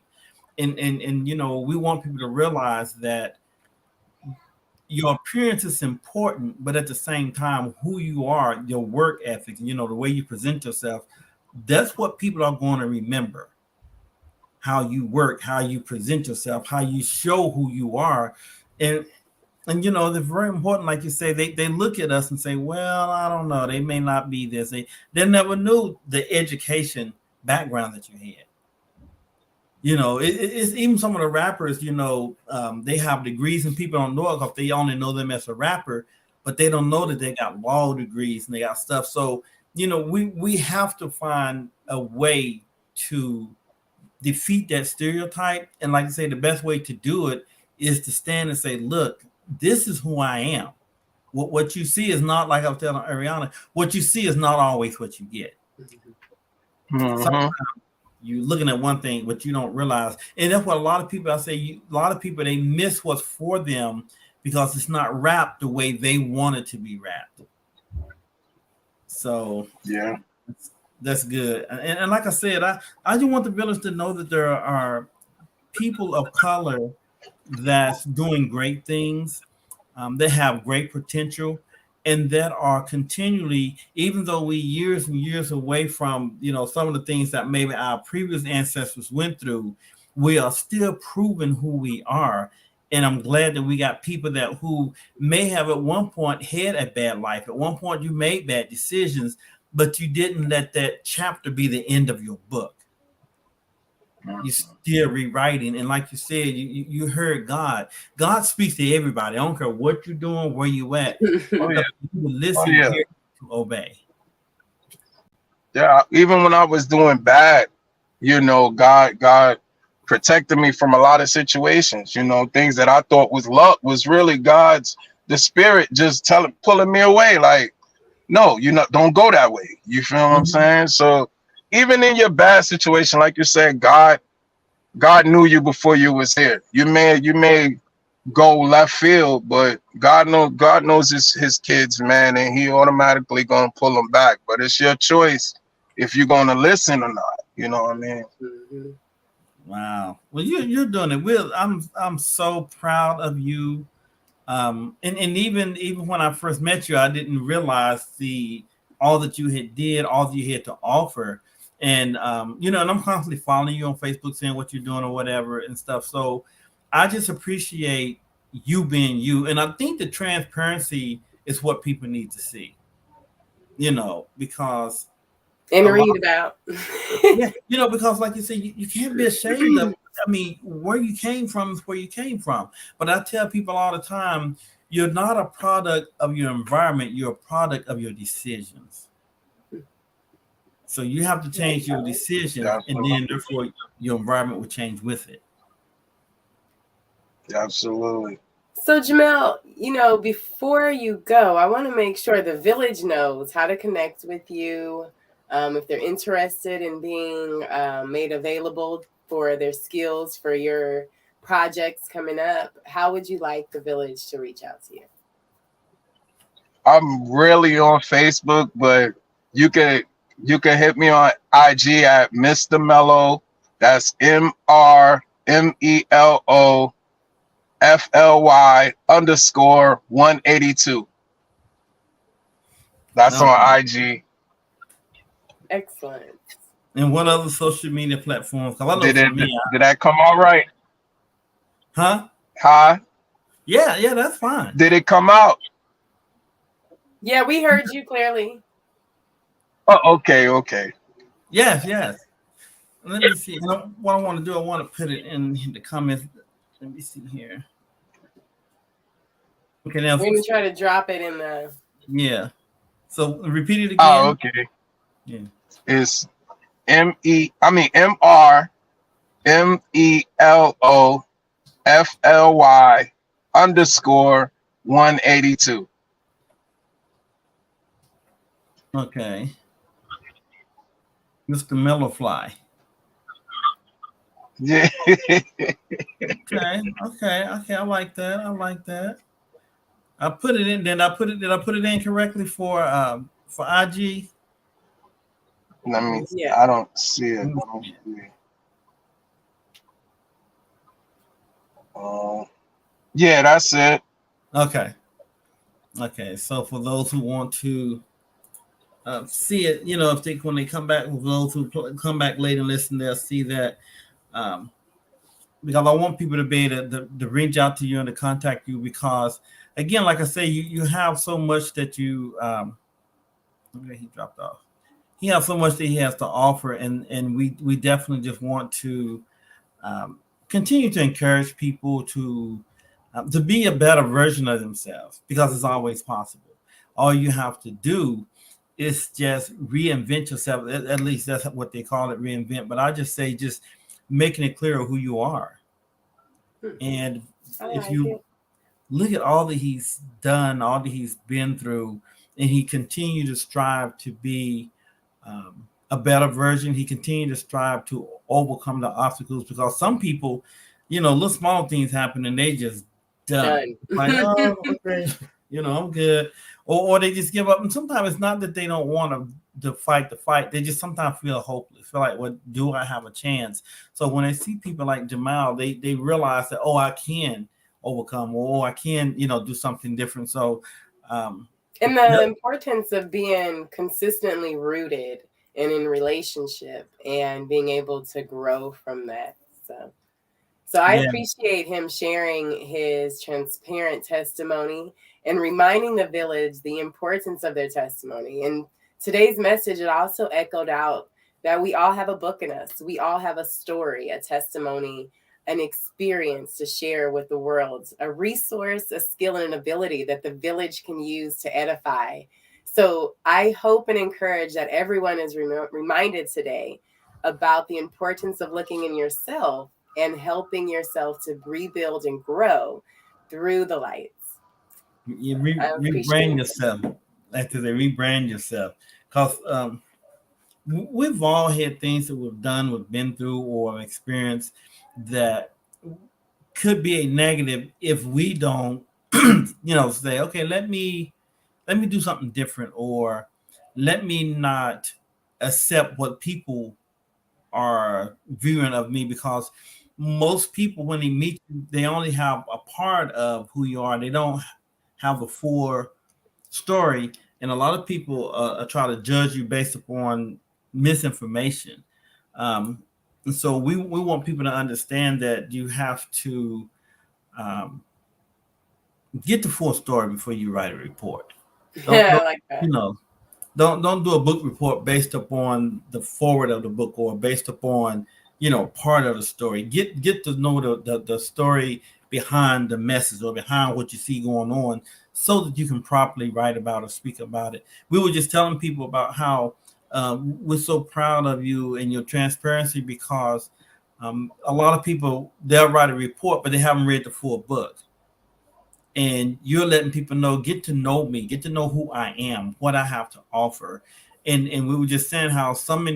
And we want people to realize that your appearance is important, but at the same time, who you are, your work ethic, the way you present yourself, that's what people are going to remember. How you work, how you present yourself, how you show who you are. And they're very important. Like you say, they look at us and say, well, I don't know, they may not be this. They never knew the education background that you had. It's even some of the rappers, they have degrees and people don't know it because they only know them as a rapper, but they don't know that they got law degrees and they got stuff. So, we have to find a way to defeat that stereotype. And like I say, the best way to do it is to stand and say, look, this is who I am. What you see is not, like I was telling Ariana, what you see is not always what you get. Mm-hmm. Sometimes you're looking at one thing, but you don't realize. And that's what a lot of people, a lot of people, they miss what's for them because it's not wrapped the way they want it to be wrapped. So yeah, that's good. And like I said, I just want the village to know that there are people of color that's doing great things, that have great potential, and that are continually, even though we years and years away from some of the things that maybe our previous ancestors went through, we are still proving who we are. And I'm glad that we got people who may have at one point had a bad life. At one point you made bad decisions, but you didn't let that chapter be the end of your book. You're still rewriting, and like you said, you heard God. God speaks to everybody. I don't care what you're doing, where you at. oh yeah, You listen, yeah. hear, to obey. Yeah, even when I was doing bad, God protected me from a lot of situations. Things that I thought was luck was really the spirit just pulling me away. Like, no, don't go that way. You feel what I'm saying? So even in your bad situation, like you said, God knew you before you was here. You may go left field, but God knows his kids, man, and he automatically gonna pull them back. But it's your choice if you're gonna listen or not. You know what I mean? Mm-hmm. Wow. Well, you're doing it. Will, I'm so proud of you. And even when I first met you, I didn't realize all that you did, all that you had to offer. And and I'm constantly following you on Facebook, seeing what you're doing or whatever and stuff. So I just appreciate you being you. And I think the transparency is what people need to see, because and read about. yeah, because like you said, you can't be ashamed of it. I mean, where you came from is where you came from. But I tell people all the time, you're not a product of your environment, you're a product of your decisions. So you have to change your decisions, and then therefore your environment will change with it. Absolutely. So Jamel, before you go, I want to make sure the village knows how to connect with you, if they're interested in being made available for their skills, for your projects coming up, how would you like the village to reach out to you? I'm really on Facebook, but you can hit me on IG at Mr. Mellow. That's MrMelloFly_182. That's on Okay. IG. Excellent. And what other social media platforms? Because I know Did for it me, did that come out right? huh? Huh? Yeah, that's fine. Did it come out? Yeah, we heard you clearly. Oh, okay. Yes. Let me see. What I want to do, I want to put it in the comments. Let me see here. Okay, now, We're gonna try to drop it in the. yeah. So repeat it Oh, again. okay. Yeah. It's MrMelloFly_182. Okay. Mr. Mellowfly. Yeah. Okay. I like that. I put it in. Did I put it in correctly for IG? Yeah. I don't see it. Yeah, that's it. Okay. So for those who want to see it, if when they come back, for those who come back later and listen, they'll see that. Um, because I want people to be able to reach out to you and to contact you, because again, like I say, you have so much that you okay, he dropped off. He has so much that he has to offer, and we definitely just want to continue to encourage people to be a better version of themselves, because it's always possible. All you have to do is just reinvent yourself. At least that's what they call it, reinvent. But I just say just making it clear who you are. And if you look at all that he's done, all that he's been through, and he continued to strive to be a better version. He continued to strive to overcome the obstacles, because some people, little small things happen and they just done. Like, oh, okay, I'm good. Or they just give up. And sometimes it's not that they don't want to fight the fight. They just sometimes feel hopeless. Feel like, well, do I have a chance? So when they see people like Jamel, they realize that, oh, I can overcome, or I can, do something different. So and the importance of being consistently rooted and in relationship and being able to grow from that. So I appreciate him sharing his transparent testimony and reminding the village the importance of their testimony. And today's message, it also echoed out that we all have a book in us. We all have a story, a testimony, an experience to share with the world, a resource, a skill, and an ability that the village can use to edify. So I hope and encourage that everyone is reminded today about the importance of looking in yourself and helping yourself to rebuild and grow through the lights. You rebrand yourself. After they rebrand yourself, because we've all had things that we've done, we've been through, or experienced that could be a negative if we don't, say, okay, let me do something different, or let me not accept what people are viewing of me, because most people, when they meet you, they only have a part of who you are. They don't have the full story, and a lot of people try to judge you based upon misinformation. And so we want people to understand that you have to get the full story before you write a report. I like that. Don't do a book report based upon the forward of the book, or based upon part of the story. Get to know the story behind the message, or behind what you see going on, so that you can properly write about or speak about it. We were just telling people about how we're so proud of you and your transparency, because a lot of people, they'll write a report, but they haven't read the full book. And you're letting people know, get to know me, get to know who I am, what I have to offer. and we were just saying how some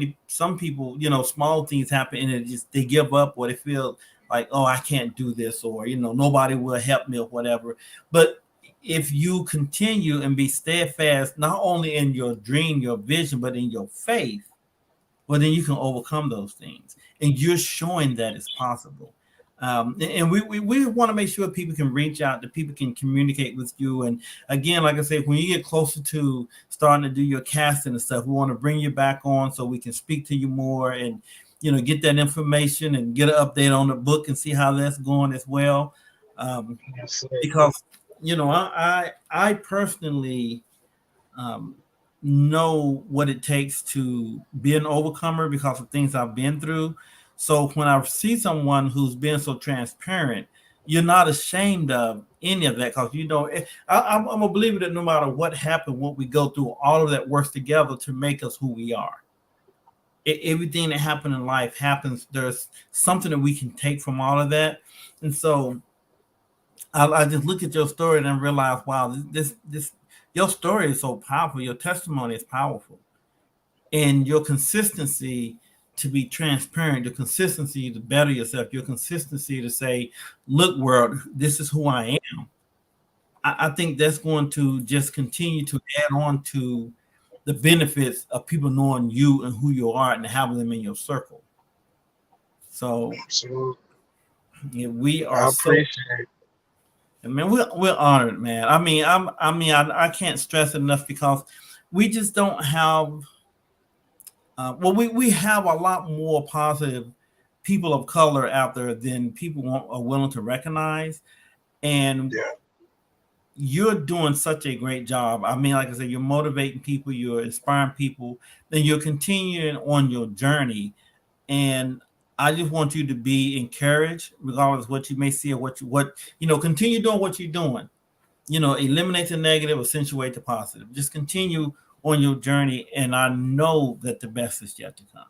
people, small things happen and it just they give up, or they feel like, oh, I can't do this, or nobody will help me or whatever. But if you continue and be steadfast, not only in your dream, your vision, but in your faith, well, then you can overcome those things. And you're showing that it's possible. And we want to make sure people can reach out, that people can communicate with you. And again, like I said, when you get closer to starting to do your casting and stuff, we want to bring you back on so we can speak to you more and, get that information and get an update on the book and see how that's going as well. Because, I personally, know what it takes to be an overcomer because of things I've been through. So when I see someone who's been so transparent, you're not ashamed of any of that, because I'm a believer that no matter what happened, what we go through, all of that works together to make us who we are. Everything that happened in life happens. There's something that we can take from all of that, and so I just look at your story and I realize, wow, this your story is so powerful. Your testimony is powerful, and your consistency to be transparent, your consistency to better yourself, your consistency to say, look, world, this is who I am. I think that's going to just continue to add on to the benefits of people knowing you and who you are and having them in your circle. So yeah, we are I appreciate it. Man, we're honored, man. I can't stress enough, because we just don't have. We have a lot more positive people of color out there than people are willing to recognize, and you're doing such a great job. I mean, like I said, you're motivating people, you're inspiring people, then you're continuing on your journey, and I just want you to be encouraged, regardless of what you may see or what continue doing what you're doing. Eliminate the negative, accentuate the positive. Just continue on your journey, and I know that the best is yet to come.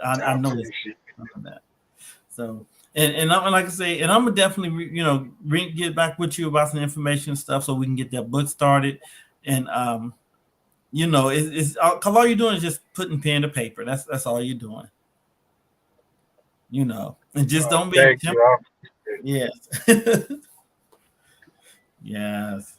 I know that. So, and like I say, and I'm gonna definitely get back with you about some information and stuff so we can get that book started. And it's because all you're doing is just putting pen to paper. That's all you're doing. And just don't be intimidated. Yes. Yes.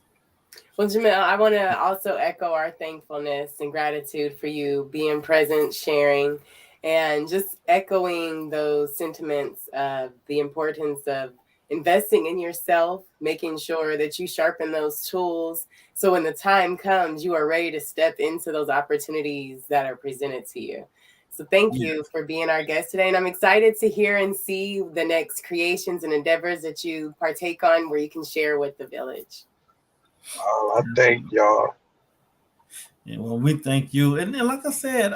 Well, Jamel, I want to also echo our thankfulness and gratitude for you being present, sharing, and just echoing those sentiments of the importance of investing in yourself, making sure that you sharpen those tools so when the time comes, you are ready to step into those opportunities that are presented to you. So thank you for being our guest today. And I'm excited to hear and see the next creations and endeavors that you partake on where you can share with the village. I thank y'all. Yeah, well, we thank you. And like I said,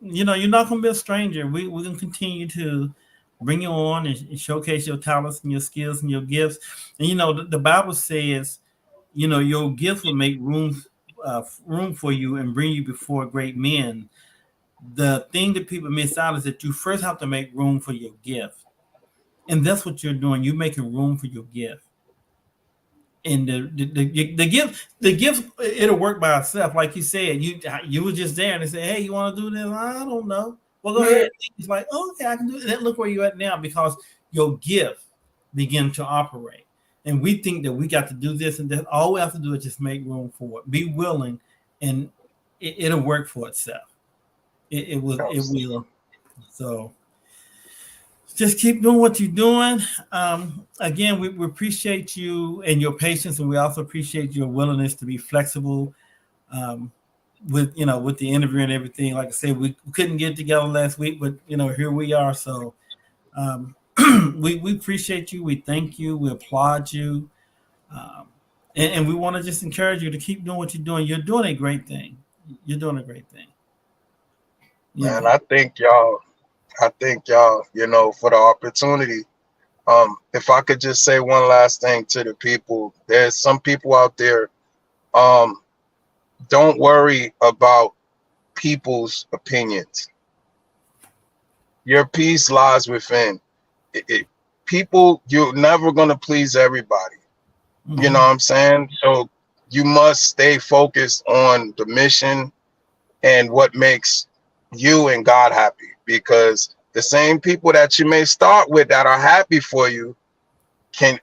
you're not going to be a stranger. We're going to continue to bring you on and showcase your talents and your skills and your gifts. And, the Bible says, your gifts will make room for you and bring you before great men. The thing that people miss out is that you first have to make room for your gift. And that's what you're doing. You're making room for your gift. And the gift, it'll work by itself. Like you said, you were just there and they said, hey, you want to do this? I don't know. Well, go ahead. It's like, oh, okay, I can do it. And look where you're at now, because your gift began to operate. And we think that we got to do this and that. All we have to do is just make room for it. Be willing, and it'll work for itself. It will. So just keep doing what you're doing. Again, we appreciate you and your patience, and we also appreciate your willingness to be flexible with the interview and everything. Like I said, we couldn't get together last week, but here we are. So we appreciate you. We thank you. We applaud you, and we want to just encourage you to keep doing what you're doing. You're doing a great thing. You're doing a great thing. Man, I thank y'all, for the opportunity. If I could just say one last thing to the people, there's some people out there, don't worry about people's opinions. Your peace lies within. People, you're never going to please everybody. Mm-hmm. You know what I'm saying? So you must stay focused on the mission and what makes you and God happy. Because the same people that you may start with that are happy for you can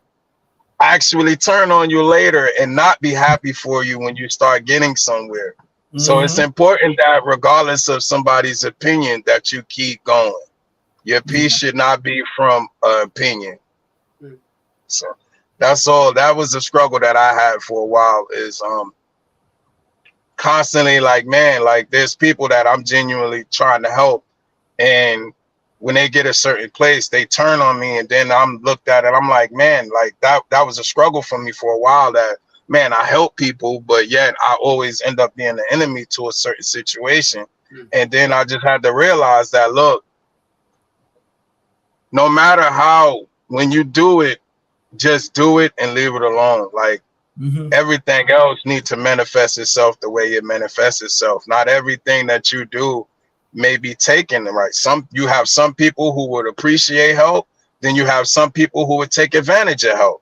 actually turn on you later and not be happy for you when you start getting somewhere. So it's important that regardless of somebody's opinion, that you keep going. Your peace should not be from opinion. So that's all. That was the struggle that I had for a while, is constantly like, man, like there's people that I'm genuinely trying to help, and when they get a certain place, they turn on me, and then I'm looked at it, I'm like, man, like that was a struggle for me for a while, that, man, I help people, but yet I always end up being the enemy to a certain situation. And then I just had to realize that, look, no matter how, when you do it, just do it and leave it alone. Like, everything else needs to manifest itself the way it manifests itself. Not everything that you do may be taken right. You have some people who would appreciate help, then you have some people who would take advantage of help.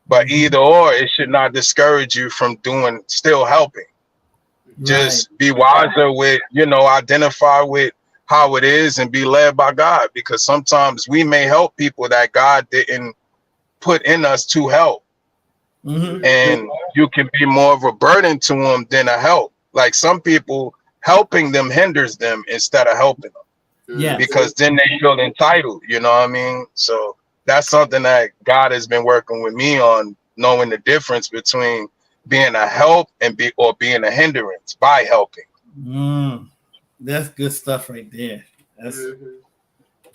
But either or, it should not discourage you from still helping. Just be wiser with, identify with how it is and be led by God, because sometimes we may help people that God didn't put in us to help. And you can be more of a burden to them than a help. Like some people, helping them hinders them instead of helping them. Because then they feel entitled, you know what I mean? So that's something that God has been working with me on, knowing the difference between being a help and being a hindrance by helping. That's good stuff right there. That's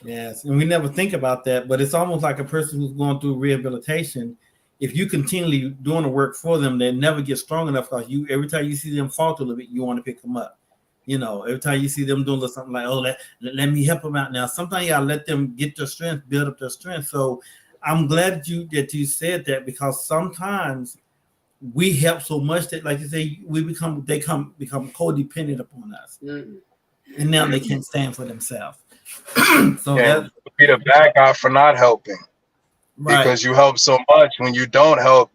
yes, and we never think about that, but it's almost like a person who's going through rehabilitation. If you continually doing the work for them, they never get strong enough, because every time you see them falter a little bit, you want to pick them up. Every time you see them doing something like, oh, let me help them out now. Sometimes you gotta let them get their strength, build up their strength. So I'm glad that you said that, because sometimes we help so much that, like you say, they become codependent upon us, and now they can't stand for themselves. So that be the bad guy for not helping. Right. Because you help so much. When you don't help,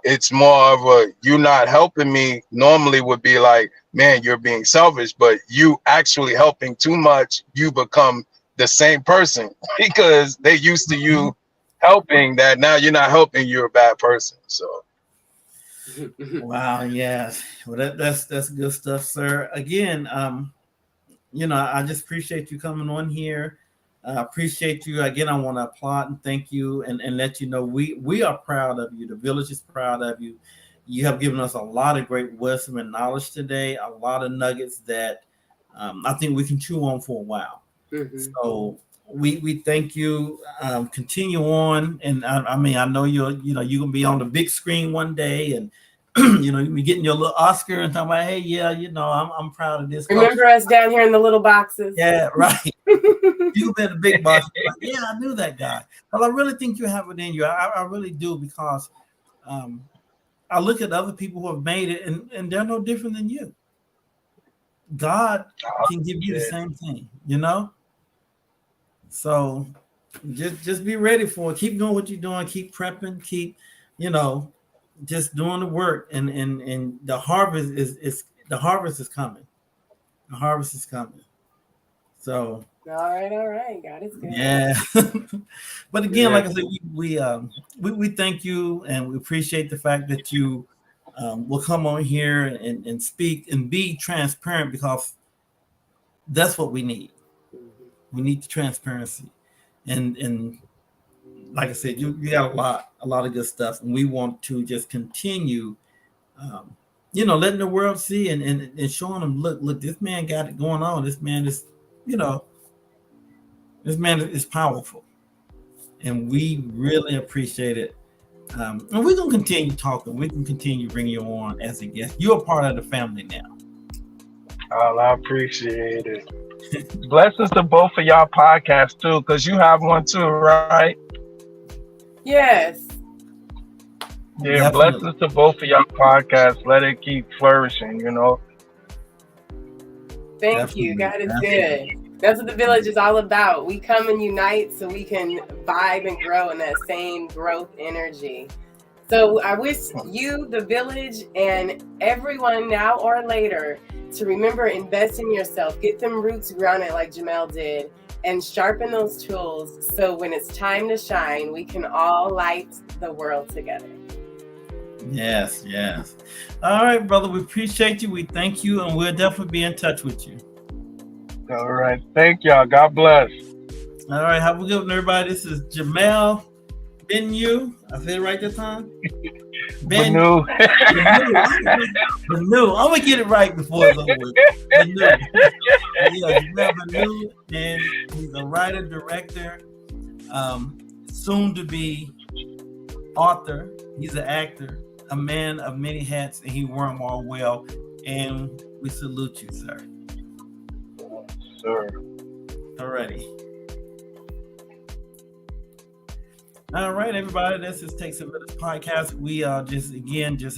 it's more of you not helping me normally would be like, man, you're being selfish, but you actually helping too much, you become the same person because they used to you helping, that now you're not helping, you're a bad person. So wow, yes. Well, that's good stuff, sir. Again, I just appreciate you coming on here. I appreciate you. Again, I want to applaud and thank you, and let you know we are proud of you. The village is proud of you. You have given us a lot of great wisdom and knowledge today, a lot of nuggets that I think we can chew on for a while. So we thank you. Continue on, and I mean, I know you're gonna be on the big screen one day, and you be getting your little Oscar and talking about, hey, yeah, I'm proud of this. Remember us down here in the little boxes? Yeah, right. You've been a big boss. Like, yeah, I knew that guy. But I really think you have it in you. I really do, because I look at other people who have made it, and they're no different than you. God can give you the same thing, So just be ready for it. Keep doing what you're doing. Keep prepping. Keep, just doing the work. And the harvest is coming. The harvest is coming. So. All right. God is good. Yeah. But again, like I said, we thank you, and we appreciate the fact that you will come on here and speak and be transparent, because that's what we need. We need the transparency, and like I said, you got a lot of good stuff, and we want to just continue, letting the world see and showing them, look, this man got it going on. This man is, this man is powerful, and we really appreciate it. And we're going to continue talking. We can continue bringing you on as a guest. You're a part of the family now. Oh, I appreciate it. Blessings to both of y'all podcasts, too, because you have one, too, right? Yes. Yeah, definitely. Blessings to both of y'all podcasts. Let it keep flourishing, Thank definitely. You. God is good. That's what the village is all about. We come and unite so we can vibe and grow in that same growth energy. So I wish you, the village, and everyone now or later to remember, invest in yourself, get them roots grounded like Jamel did, and sharpen those tools so when it's time to shine, we can all light the world together. Yes, yes. All right, brother. We appreciate you. We thank you, and we'll definitely be in touch with you. All right. Thank y'all. God bless. All right. Have a good one, everybody. This is Jamel Bonneau. I said it right this time? Bonneau. Bonneau. I'm going to get it right before it's over with. Bonneau. Yeah, Jamel Bonneau. And he's a writer, director, soon to be author. He's an actor, a man of many hats, and he wore them all well. And we salute you, sir. Sir. Alrighty. All right, everybody. This is Takes a Village podcast. We are just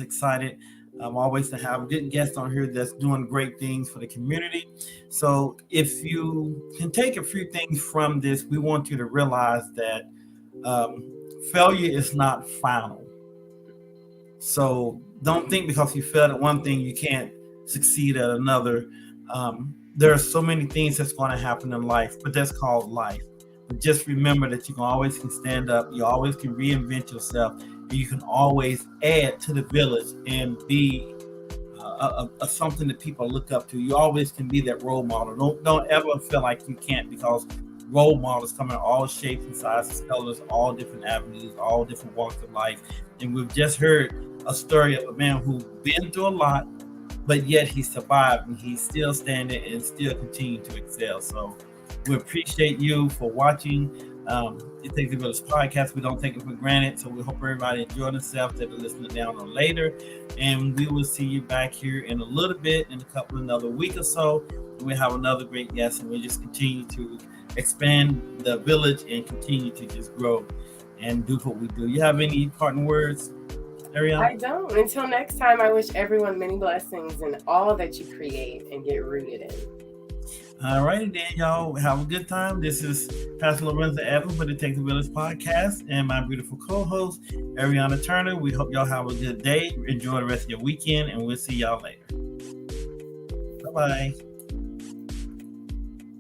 excited. Always to have good guests on here that's doing great things for the community. So if you can take a few things from this, we want you to realize that failure is not final. So don't think because you failed at one thing, you can't succeed at another. There are so many things that's going to happen in life, but that's called life. But just remember that you always can stand up. You always can reinvent yourself. And you can always add to the village and be something that people look up to. You always can be that role model. Don't ever feel like you can't, because role models come in all shapes and sizes, colors, all different avenues, all different walks of life. And we've just heard a story of a man who's been through a lot, but yet he survived and he's still standing and still continuing to excel. So we appreciate you for watching. It Takes a Village podcast. We don't take it for granted. So we hope everybody enjoyed themselves that are listening down on later. And we will see you back here in a little bit, in another week or so. We have another great guest, and we just continue to expand the village and continue to just grow and do what we do. You have any parting words, Ariana? I don't. Until next time, I wish everyone many blessings in all that you create and get rooted in. All righty then, y'all. Have a good time. This is Pastor Lorenzo Evans for the Take the Village podcast and my beautiful co-host, Ariana Turner. We hope y'all have a good day. Enjoy the rest of your weekend, and we'll see y'all later. Bye-bye.